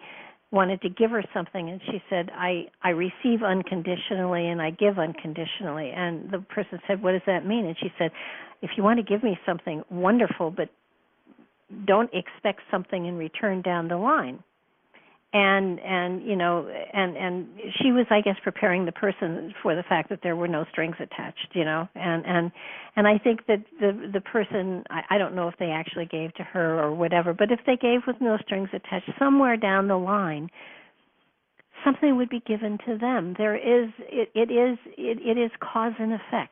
wanted to give her something, and she said, I receive unconditionally and I give unconditionally. And the person said, what does that mean? And she said, if you want to give me something, wonderful, but don't expect something in return down the line. And she was, I guess, preparing the person for the fact that there were no strings attached, and I think that the person, I don't know if they actually gave to her or whatever, but if they gave with no strings attached, somewhere down the line, something would be given to them. It is cause and effect.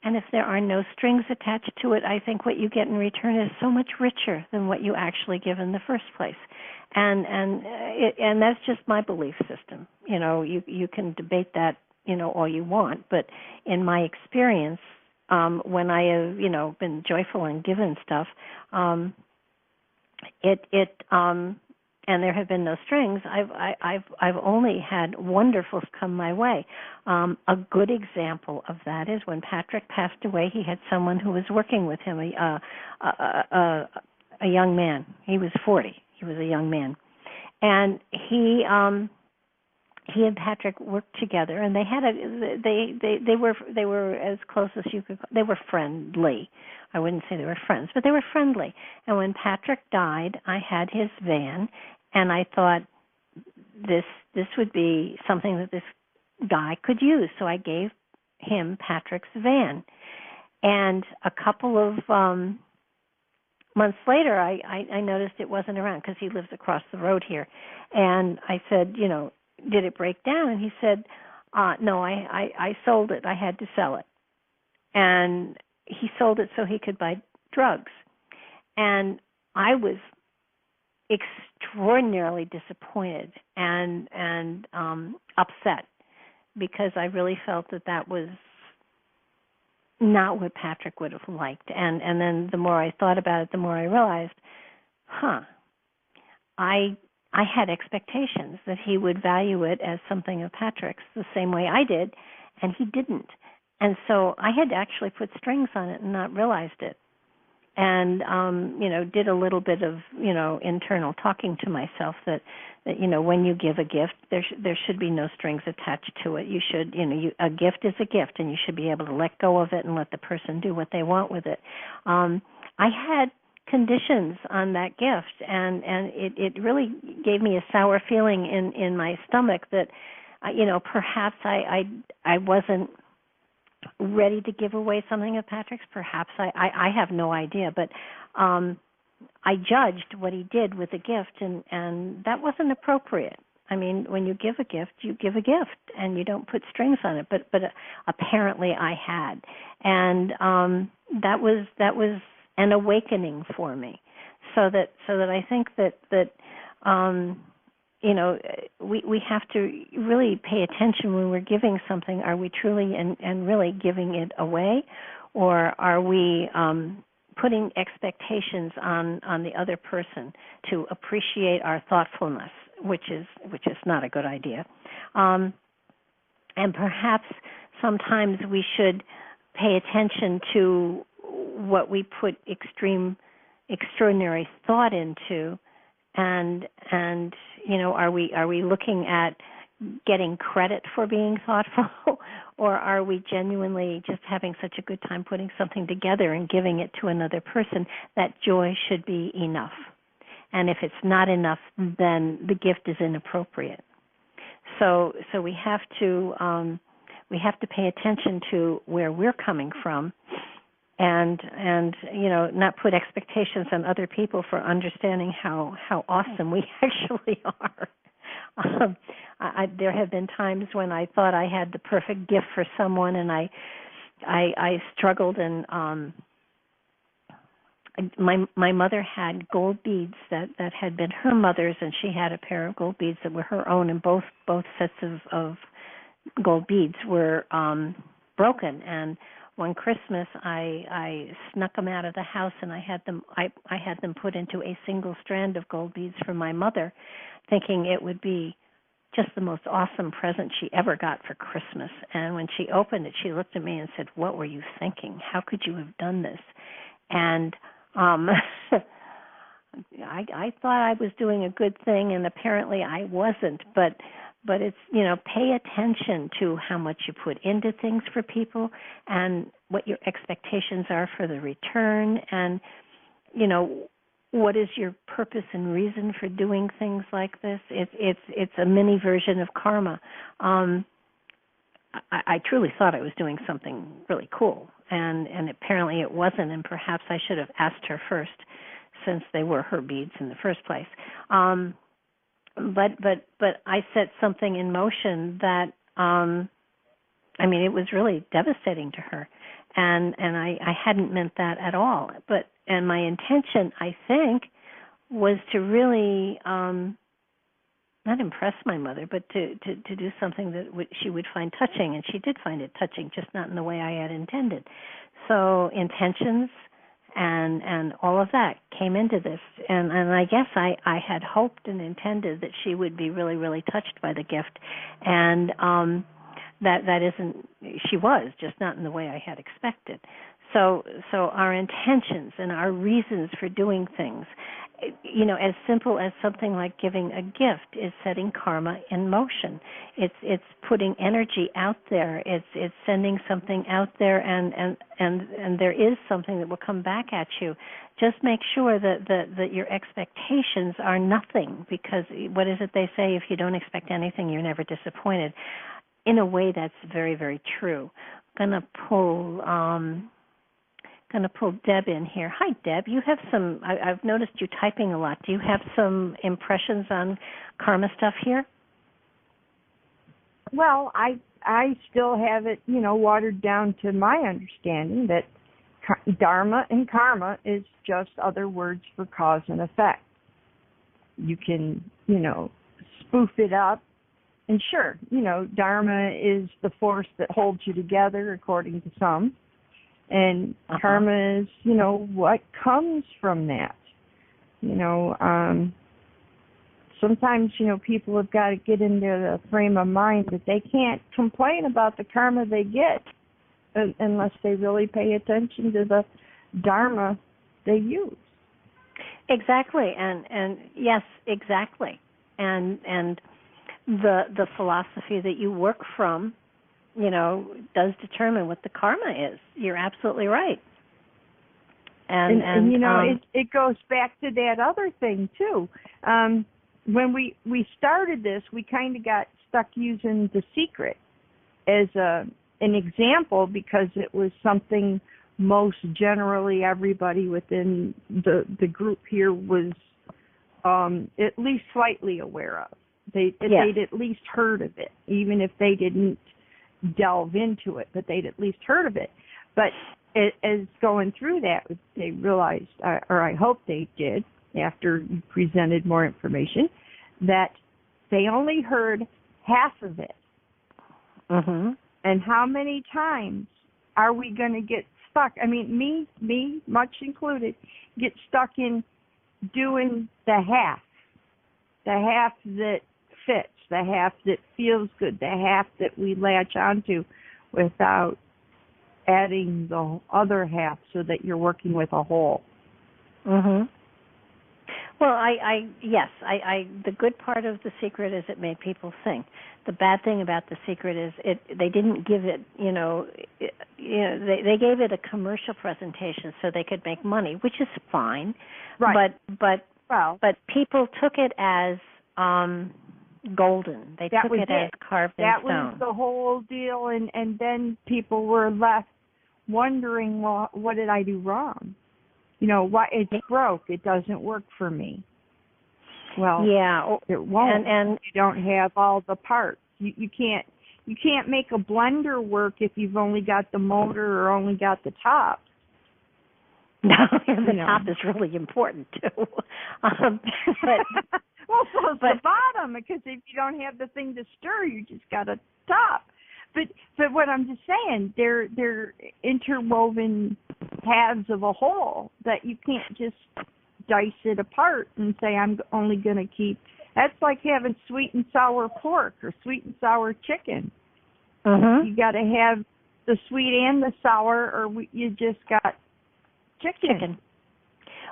And if there are no strings attached to it, I think what you get in return is so much richer than what you actually give in the first place. And that's just my belief system. You can debate that, all you want, but in my experience, when I have, been joyful and given stuff, and there have been no strings, I've only had wonderfuls come my way. A good example of that is when Patrick passed away, he had someone who was working with him, a young man. He was 40. He was a young man, and he and Patrick worked together, and they had they were as close as you could. They were friendly. I wouldn't say they were friends, but they were friendly. And when Patrick died, I had his van, and I thought this would be something that this guy could use. So I gave him Patrick's van, and a couple of months later, I noticed it wasn't around because he lives across the road here. And I said, did it break down? And he said, no, I sold it. I had to sell it. And he sold it so he could buy drugs. And I was extraordinarily disappointed and upset, because I really felt that was not what Patrick would have liked. And then the more I thought about it, the more I realized, I had expectations that he would value it as something of Patrick's the same way I did, and he didn't. And so I had to actually put strings on it and not realized it. And, did a little bit of, internal talking to myself that when you give a gift, there should be no strings attached to it. You should, a gift is a gift, and you should be able to let go of it and let the person do what they want with it. I had conditions on that gift, and it really gave me a sour feeling in my stomach that, perhaps I wasn't ready to give away something of Patrick's. Perhaps I have no idea, but I judged what he did with the gift, and that wasn't appropriate. I mean, when you give a gift, you give a gift, and you don't put strings on it. But apparently, I had, and that was an awakening for me. So that I think that we have to really pay attention when we're giving something. Are we truly and really giving it away, or are we putting expectations on the other person to appreciate our thoughtfulness, which is not a good idea. And perhaps sometimes we should pay attention to what we put extraordinary thought into, and are we looking at getting credit for being thoughtful, or are we genuinely just having such a good time putting something together and giving it to another person? That joy should be enough. And if it's not enough, then the gift is inappropriate. So we have to pay attention to where we're coming from, and not put expectations on other people for understanding how awesome we actually are. There have been times when I thought I had the perfect gift for someone, and I struggled, and my mother had gold beads that had been her mother's, and she had a pair of gold beads that were her own, and both sets of gold beads were broken. And one Christmas, I snuck them out of the house, and I had them put into a single strand of gold beads for my mother, thinking it would be just the most awesome present she ever got for Christmas. And when she opened it, she looked at me and said, "What were you thinking? How could you have done this?" And I thought I was doing a good thing, and apparently I wasn't. But it's, pay attention to how much you put into things for people, and what your expectations are for the return, and what is your purpose and reason for doing things like this. It's a mini version of karma. I truly thought I was doing something really cool, and apparently it wasn't, and perhaps I should have asked her first, since they were her beads in the first place. But I set something in motion that, it was really devastating to her, and I hadn't meant that at all. And my intention, I think, was to really not impress my mother, but to do something that she would find touching, and she did find it touching, just not in the way I had intended. So intentions and all of that came into this, and I guess I had hoped and intended that she would be really, really touched by the gift, and that isn't, she was, just not in the way I had expected. So our intentions and our reasons for doing things, as simple as something like giving a gift, is setting karma in motion. It's putting energy out there. It's sending something out there, and there is something that will come back at you. Just make sure that your expectations are nothing, because what is it they say? If you don't expect anything, you're never disappointed. In a way, that's very, very true. I'm going to pull Deb in here. Hi, Deb. You have some, I've noticed you typing a lot. Do you have some impressions on karma stuff here? Well, I still have it, watered down to my understanding that Dharma and Karma is just other words for cause and effect. You can, spoof it up. And sure, Dharma is the force that holds you together, according to some. And karma is, what comes from that. Sometimes, people have got to get into the frame of mind that they can't complain about the karma they get unless they really pay attention to the Dharma they use. Exactly, and yes, exactly. And the philosophy that you work from, does determine what the karma is. You're absolutely right. And it goes back to that other thing too. When we started this, we kind of got stuck using The Secret as an example, because it was something most generally everybody within the group here was at least slightly aware of. They'd at least heard of it, even if they didn't delve into it, but they'd at least heard of it. But as going through that, they realized, or I hope they did, after you presented more information, that they only heard half of it. Mm-hmm. And how many times are we going to get stuck? Me, much included, get stuck in doing the half that fits, the half that feels good, the half that we latch onto, without adding the other half so that you're working with a whole. Mhm. Well, yes, the good part of The Secret is it made people think. The bad thing about The Secret is they didn't give it, they gave it a commercial presentation so they could make money, which is fine. Right. But but people took it as golden. They took it as carved in stone. That was the whole deal, and then people were left wondering, well, what did I do wrong? Why it's broke? It doesn't work for me. Well, it won't. And you don't have all the parts. You can't make a blender work if you've only got the motor or only got the top. No, and the top is really important too. But well, so it's the bottom, because if you don't have the thing to stir, you just got a top. But what I'm just saying, they're interwoven halves of a whole that you can't just dice it apart and say, I'm only going to keep. That's like having sweet and sour pork or sweet and sour chicken. You got to have the sweet and the sour, or you just got chicken.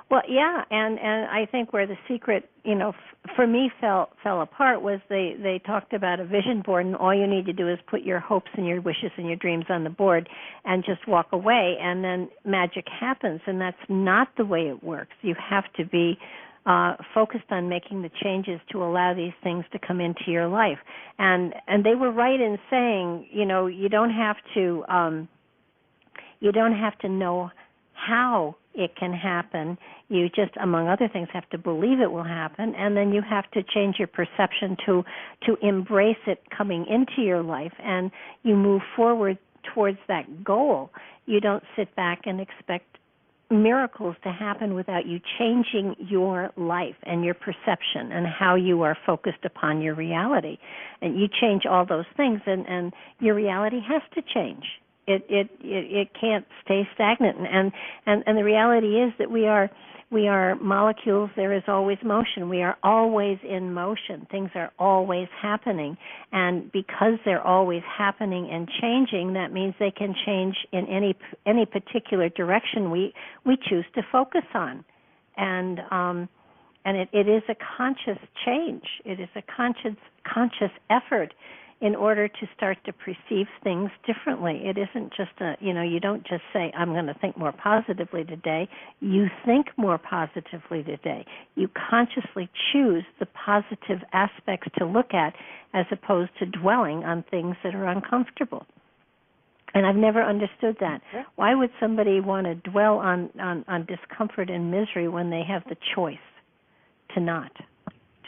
Well, yeah, and I think where the secret, for me fell apart was they talked about a vision board, and all you need to do is put your hopes and your wishes and your dreams on the board and just walk away, and then magic happens, and that's not the way it works. You have to be focused on making the changes to allow these things to come into your life. And they were right in saying, you don't have to know how it can happen. You just, among other things, have to believe it will happen, and then you have to change your perception to embrace it coming into your life, and you move forward towards that goal. You don't sit back and expect miracles to happen without you changing your life and your perception and how you are focused upon your reality. And you change all those things, and your reality has to change. It can't stay stagnant, and the reality is that we are molecules. There is always motion. We are always in motion. Things are always happening, and because they're always happening and changing, that means they can change in any particular direction we choose to focus on, and it is a conscious change. It is a conscious effort in order to start to perceive things differently. It isn't just you don't just say, I'm going to think more positively today. You think more positively today. You consciously choose the positive aspects to look at as opposed to dwelling on things that are uncomfortable. And I've never understood that. Why would somebody want to dwell on discomfort and misery when they have the choice to not,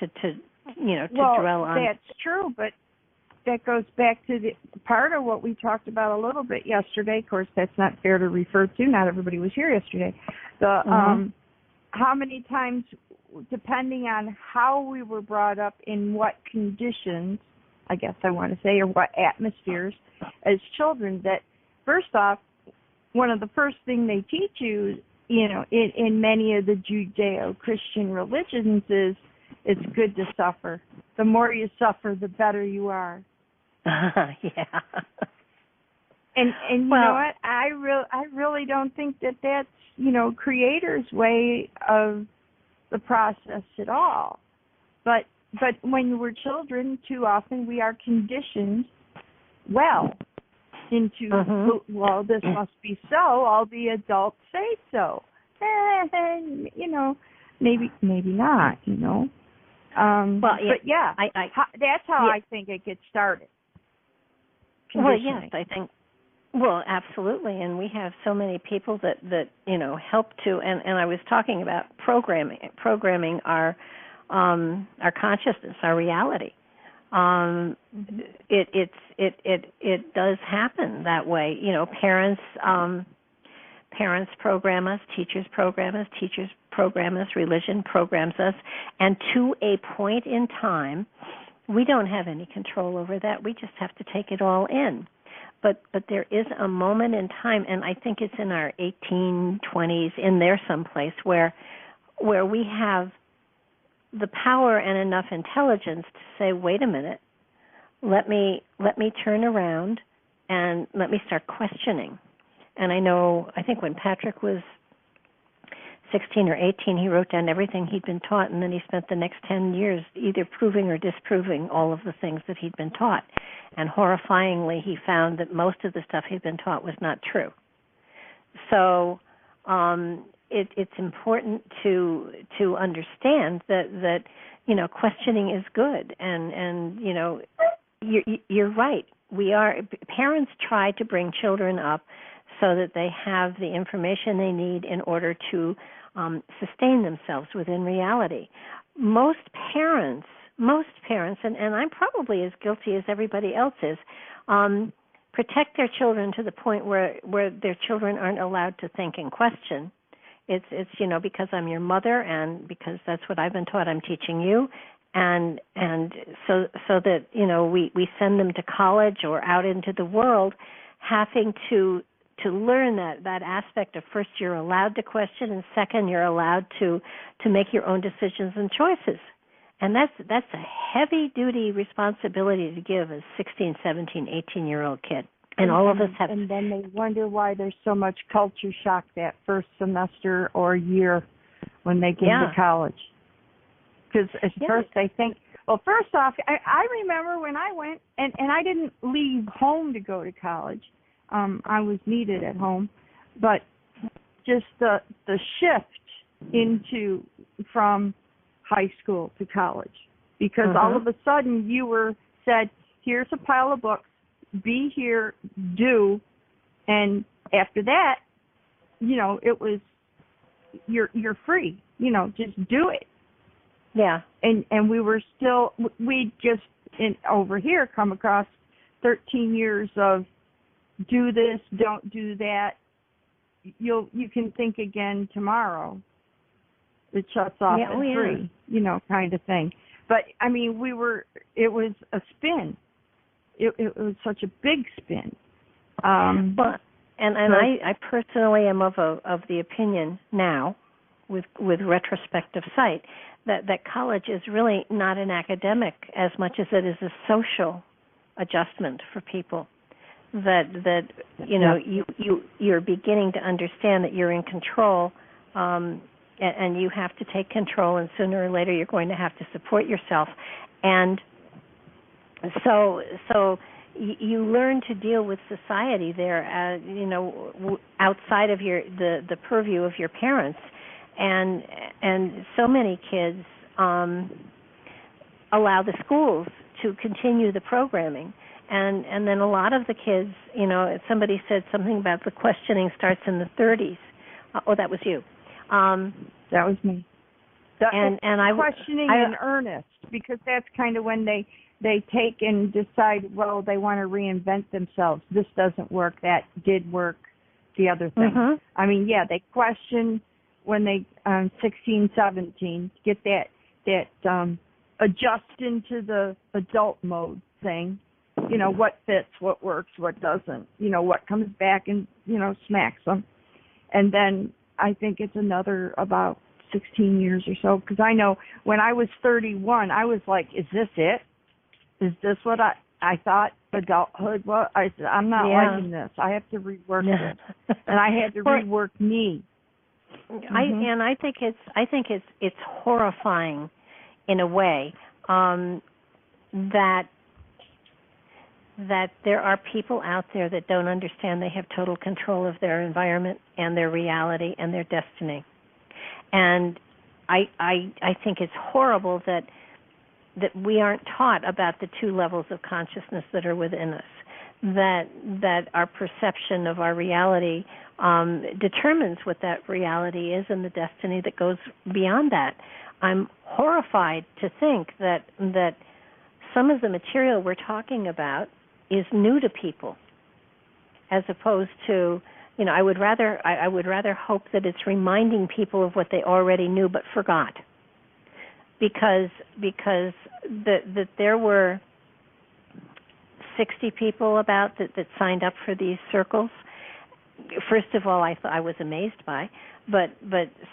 to dwell on? Well, that's true, but that goes back to the part of what we talked about a little bit yesterday. Of course, that's not fair to refer to. Not everybody was here yesterday. How many times, depending on how we were brought up, in what conditions, I guess I want to say, or what atmospheres as children, that first off, one of the first thing they teach you, in many of the Judeo-Christian religions is it's good to suffer. The more you suffer, the better you are. Yeah. And you know what? I really don't think that's Creator's way of the process at all. But when we're children, too often we are conditioned into well, this must be so. All the adults say so. Maybe not. But yeah, that's how I think it gets started. Well, yes, I think. Well, absolutely, and we have so many people that help to. And I was talking about programming our consciousness, our reality. It does happen that way. Parents program us, teachers program us, religion programs us, and to a point in time, we don't have any control over that. We just have to take it all in. But there is a moment in time, and I think it's in our 1820s, in there someplace, where we have the power and enough intelligence to say, wait a minute, let me turn around and let me start questioning. And I think when Patrick was 16 or 18, he wrote down everything he'd been taught, and then he spent the next 10 years either proving or disproving all of the things that he'd been taught. And horrifyingly, he found that most of the stuff he'd been taught was not true. So it's important to understand that questioning is good, and you're right. Parents try to bring children up so that they have the information they need in order to sustain themselves within reality. Most parents, and I'm probably as guilty as everybody else is, protect their children to the point where their children aren't allowed to think and question. It's because I'm your mother, and because that's what I've been taught, I'm teaching you, and so that we send them to college or out into the world, having to learn that aspect of, first, you're allowed to question, and second, you're allowed to make your own decisions and choices. And that's a heavy-duty responsibility to give a 16, 17, 18-year-old kid. And all of us have. And then they wonder why there's so much culture shock that first semester or year when they get to college. Because at first they think, well, first off, I remember when I went, and I didn't leave home to go to college. I was needed at home. But just the shift from high school to college. Because all of a sudden you were said, here's a pile of books, be here, do, and after that, it was you're free. Just do it. Yeah. And we just over here come across 13 years of do this, don't do that. You can think again tomorrow. It shuts off at 3, kind of thing. But I mean, it was a spin. It was such a big spin. I personally am of the opinion now, with retrospective sight, that college is really not an academic as much as it is a social adjustment for people. That you're beginning to understand that you're in control, and you have to take control, and sooner or later you're going to have to support yourself, and so you learn to deal with society there, outside of the purview of your parents, and so many kids allow the schools to continue the programming, and then a lot of the kids, somebody said something about the questioning starts in the 30s. Oh, that was you. That was me. Questioning in earnest, because that's kind of when they take and decide, well, they want to reinvent themselves. This doesn't work. That did work. The other thing. I mean, they question when they 16, 17, get that adjust into the adult mode thing. What fits, what works, what doesn't. What comes back and smacks them. And then I think it's another about 16 years or so, because I know when I was 31, I was like, is this it? Is this what I thought adulthood was? I said, I'm not liking this. I have to rework this. And I had to rework me. I think it's horrifying in a way, that there are people out there that don't understand they have total control of their environment and their reality and their destiny. And I think it's horrible that we aren't taught about the 2 levels of consciousness that are within us, that our perception of our reality determines what that reality is and the destiny that goes beyond that. I'm horrified to think that some of the material we're talking about is new to people, as opposed to, I would rather hope that it's reminding people of what they already knew but forgot, because that there were 60 people about that signed up for these circles. First of all, I was amazed by, but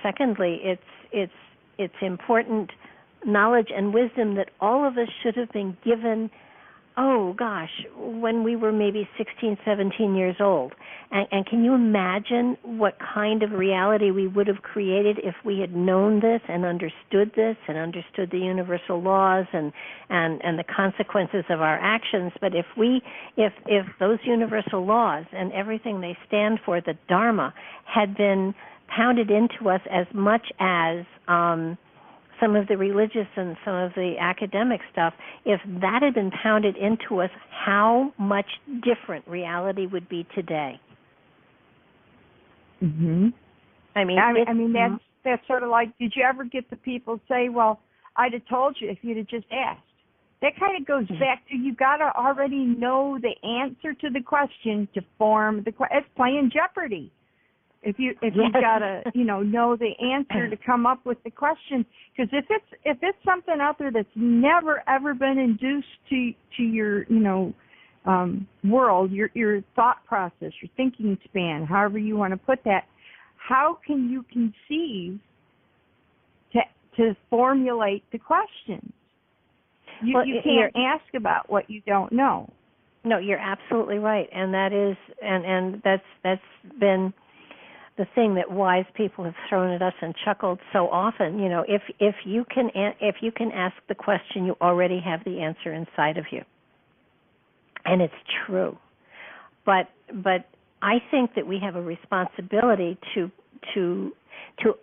secondly, it's important knowledge and wisdom that all of us should have been given, when we were maybe 16, 17 years old. And can you imagine what kind of reality we would have created if we had known this and understood the universal laws and the consequences of our actions? But if those universal laws and everything they stand for, the Dharma, had been pounded into us as much as some of the religious and some of the academic stuff, if that had been pounded into us, how much different reality would be today. Mhm. I mean that's sort of like, did you ever get the people say, "Well, I'd have told you if you'd have just asked." That kind of goes back to, you got to already know the answer to the question to form the question. It's playing Jeopardy. If you've got to know the answer to come up with the question, because if it's something out there that's never ever been induced to your world, your thought process, your thinking span, however you want to put that, how can you conceive to formulate the questions? You can't ask about what you don't know. No, you're absolutely right, and that is, and that's been the thing that wise people have thrown at us and chuckled so often. If you can ask the question, you already have the answer inside of you, and it's true. But I think that we have a responsibility to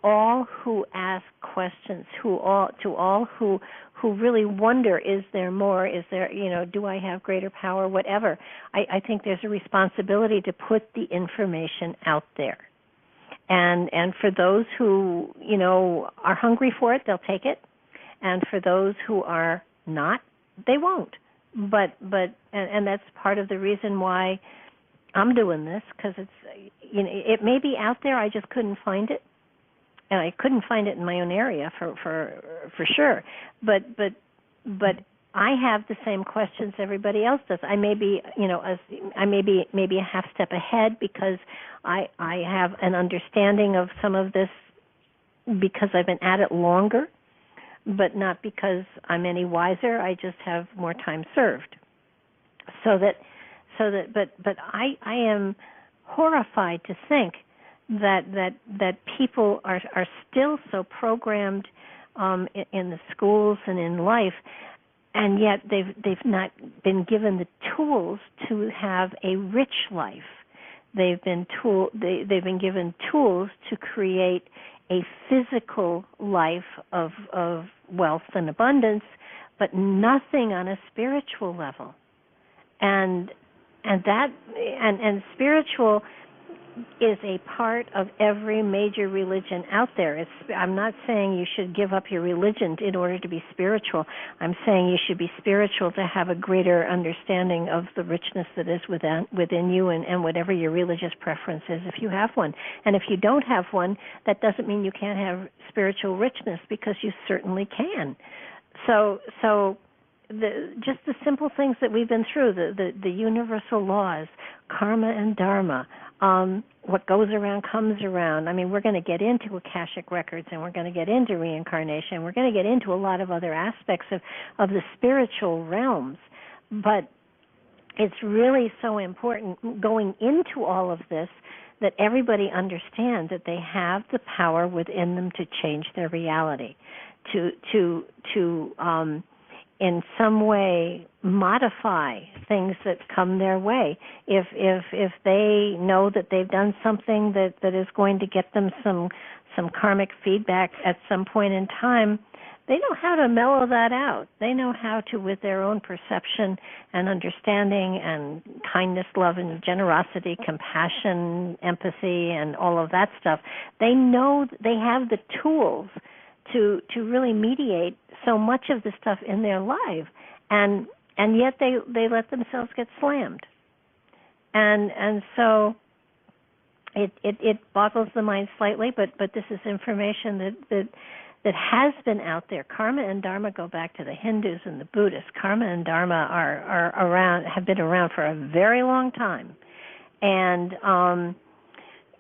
all who ask questions, to all who really wonder, is there more? Is there, do I have greater power? Whatever. I think there's a responsibility to put the information out there. And for those who, are hungry for it, they'll take it. And for those who are not, they won't. But that's part of the reason why I'm doing this, because it's, it may be out there, I just couldn't find it. And I couldn't find it in my own area for sure. But I have the same questions everybody else does. I may be, maybe a half step ahead because I have an understanding of some of this because I've been at it longer, but not because I'm any wiser. I just have more time served. But I am horrified to think that people are still so programmed in the schools and in life, and yet they've not been given the tools to have a rich life. They've been given tools to create a physical life of wealth and abundance, but nothing on a spiritual level. And spiritual is a part of every major religion out there. I'm not saying you should give up your religion in order to be spiritual. I'm saying you should be spiritual to have a greater understanding of the richness that is within you and whatever your religious preference is, if you have one. And if you don't have one, that doesn't mean you can't have spiritual richness, because you certainly can. So just the simple things that we've been through, the universal laws, karma and dharma, what goes around comes around. I mean, we're going to get into Akashic records, and we're going to get into reincarnation. We're going to get into a lot of other aspects of the spiritual realms. But it's really so important going into all of this that everybody understand that they have the power within them to change their reality, to in some way modify things that come their way. If they know that they've done something that is going to get them some karmic feedback at some point in time, they know how to mellow that out. They know how to, with their own perception and understanding and kindness, love, and generosity, compassion, empathy, and all of that stuff, they know they have the tools to really mediate so much of the stuff in their life, and yet they let themselves get slammed, and so it boggles the mind slightly, but this is information that has been out there. Karma and dharma go back to the Hindus and the Buddhists. Karma and dharma are around, have been around for a very long time, and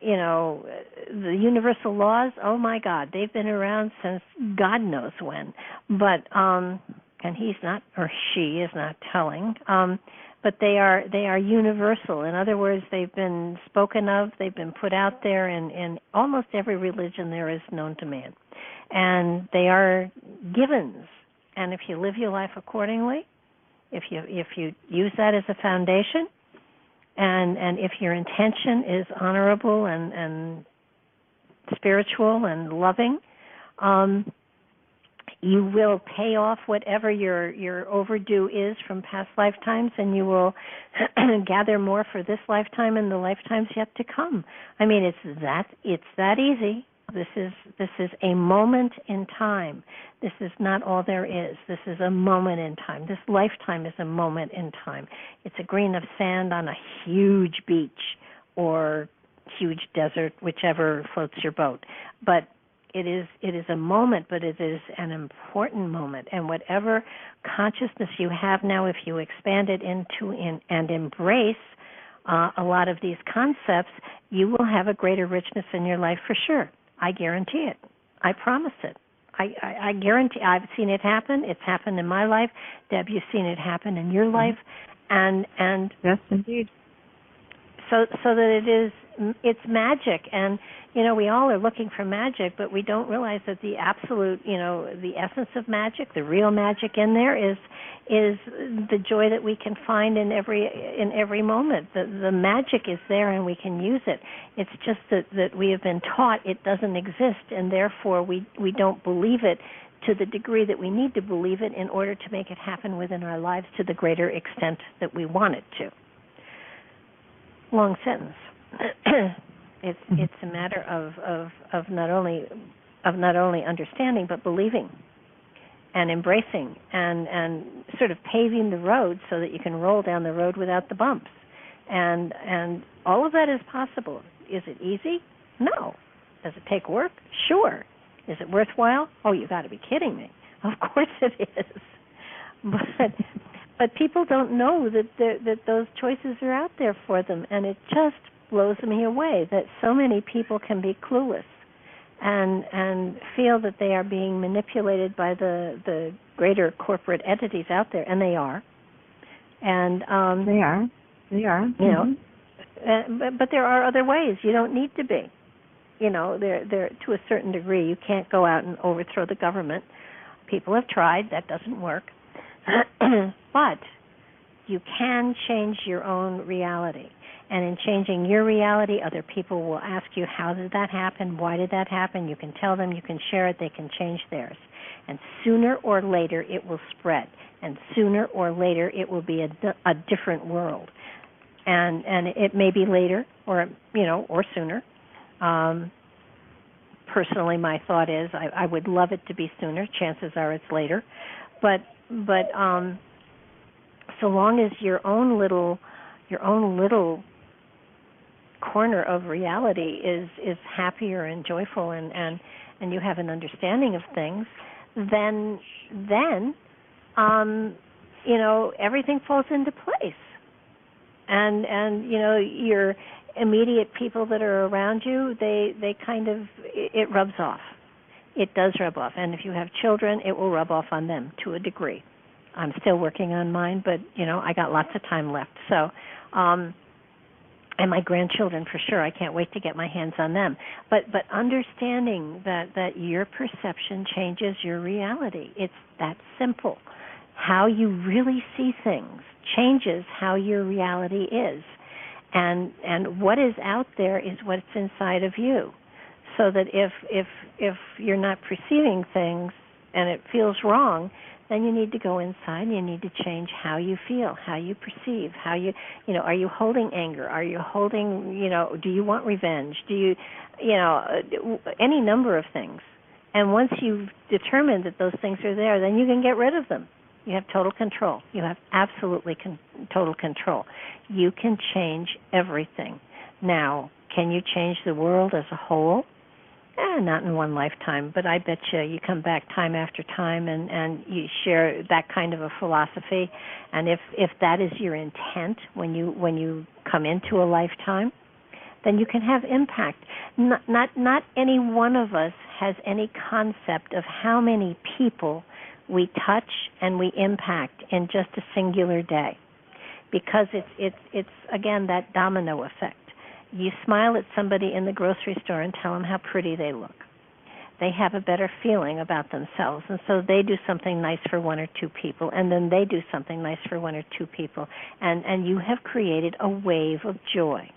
the universal laws, oh my God, they've been around since God knows when. But and he's not, or she is not telling. But they are universal. In other words, they've been spoken of, they've been put out there in almost every religion there is known to man. And they are givens. And if you live your life accordingly, if you use that as a foundation, and if your intention is honorable and spiritual and loving, you will pay off whatever your overdue is from past lifetimes, and you will gather more for this lifetime and the lifetimes yet to come. I mean, it's that easy. This is a moment in time. This is not all there is. This is a moment in time. This lifetime is a moment in time. It's a grain of sand on a huge beach or huge desert, whichever floats your boat. But it is a moment, but it is an important moment. And whatever consciousness you have now, if you expand it into and embrace a lot of these concepts, you will have a greater richness in your life for sure. I guarantee it. I promise it. I guarantee. I've seen it happen. It's happened in my life. Deb, you've seen it happen in your life, and yes, indeed. So that it's magic, and we all are looking for magic, but we don't realize that the absolute, the essence of magic, the real magic in there is the joy that we can find in every moment. The magic is there, and we can use it. It's just that we have been taught it doesn't exist, and therefore we don't believe it to the degree that we need to believe it in order to make it happen within our lives to the greater extent that we want it to. Long sentence. It's a matter of not only understanding but believing and embracing and sort of paving the road so that you can roll down the road without the bumps. And all of that is possible. Is it easy? No. Does it take work? Sure. Is it worthwhile? Oh, you got to be kidding me. Of course it is. But people don't know that those choices are out there for them, and it just blows me away that so many people can be clueless and feel that they are being manipulated by the greater corporate entities out there, and they are. And they are. But there are other ways. You don't need to be. There to a certain degree. You can't go out and overthrow the government. People have tried. That doesn't work. But you can change your own reality. And in changing your reality, other people will ask you, how did that happen? Why did that happen? You can tell them, you can share it, they can change theirs. And sooner or later it will spread. And sooner or later it will be a different world. And it may be later or sooner. Personally, my thought is I would love it to be sooner. Chances are it's later. But so long as your own little corner of reality is happier and joyful and you have an understanding of things, then everything falls into place. And your immediate people that are around you, they kind of, it rubs off. It does rub off. And if you have children, it will rub off on them to a degree. I'm still working on mine, but, I got lots of time left. So, and my grandchildren for sure, I can't wait to get my hands on them. But understanding that your perception changes your reality. It's that simple. How you really see things changes how your reality is. And what is out there is what's inside of you. So that if you're not perceiving things and it feels wrong, then you need to go inside and you need to change how you feel, how you perceive, how you are you holding anger? Are you holding, do you want revenge? Do you, any number of things. And once you've determined that those things are there, then you can get rid of them. You have total control. You have absolutely total control. You can change everything. Now, can you change the world as a whole? Not in one lifetime, but I bet you come back time after time and you share that kind of a philosophy. And if that is your intent when you come into a lifetime, then you can have impact. Not any one of us has any concept of how many people we touch and we impact in just a singular day, because it's again that domino effect. You smile at somebody in the grocery store and tell them how pretty they look. They have a better feeling about themselves, and so they do something nice for one or two people, and then they do something nice for one or two people, and you have created a wave of joy.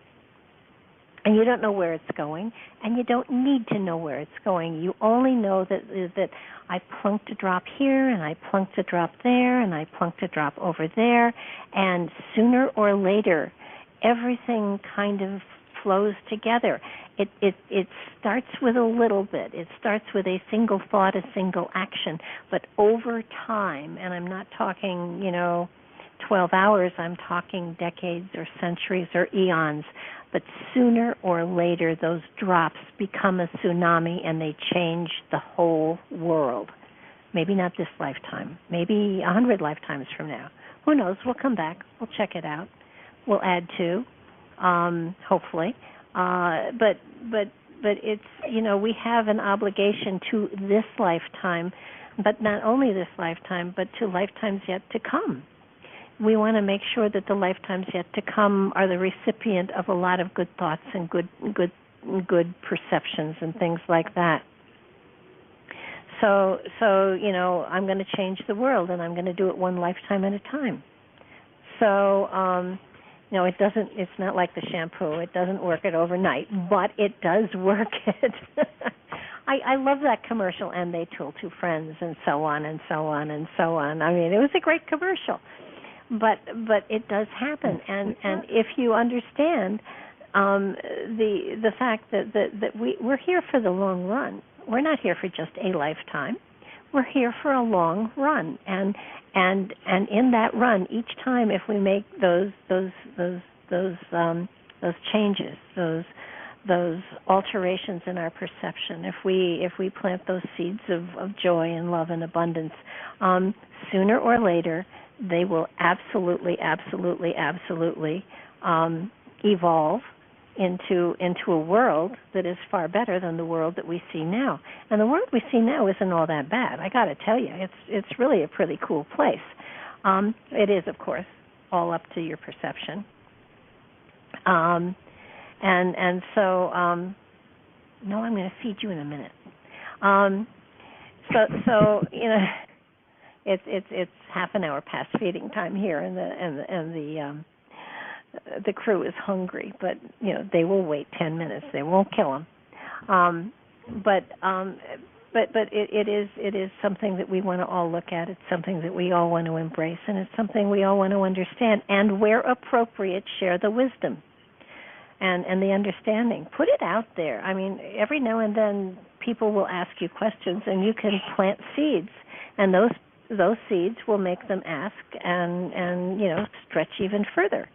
And you don't know where it's going, and you don't need to know where it's going. You only know that I plunked a drop here, and I plunked a drop there, and I plunked a drop over there, and sooner or later, everything kind of flows together. It starts with a little bit. It starts with a single thought, a single action, but over time, and I'm not talking, 12 hours, I'm talking decades or centuries or eons. But sooner or later, those drops become a tsunami and they change the whole world. Maybe not this lifetime, maybe 100 lifetimes from now. Who knows? We'll come back. We'll check it out. We'll add to, hopefully. But it's, we have an obligation to this lifetime, but not only this lifetime, but to lifetimes yet to come. We want to make sure that the lifetimes yet to come are the recipient of a lot of good thoughts and good perceptions and things like that. So I'm going to change the world, and I'm going to do it one lifetime at a time. So it's not like the shampoo. It doesn't work it overnight, but it does work it. I love that commercial, and they told two friends, and so on and so on and so on. I mean, it was a great commercial. But it does happen, and if you understand the fact that we're here for the long run. We're not here for just a lifetime. We're here for a long run, and in that run, each time, if we make those changes, those alterations in our perception, if we plant those seeds of joy and love and abundance, sooner or later, they will absolutely evolve into a world that is far better than the world that we see now. And the world we see now isn't all that bad. I got to tell you, it's really a pretty cool place. It is, of course, all up to your perception. No, I'm going to feed you in a minute. It's half an hour past feeding time here, and the crew is hungry, but they will wait 10 minutes. They won't kill them. But it is something that we want to all look at. It's something that we all want to embrace, and it's something we all want to understand. And where appropriate, share the wisdom and the understanding. Put it out there. I mean, every now and then people will ask you questions, and you can plant seeds, and those seeds will make them ask and stretch even further.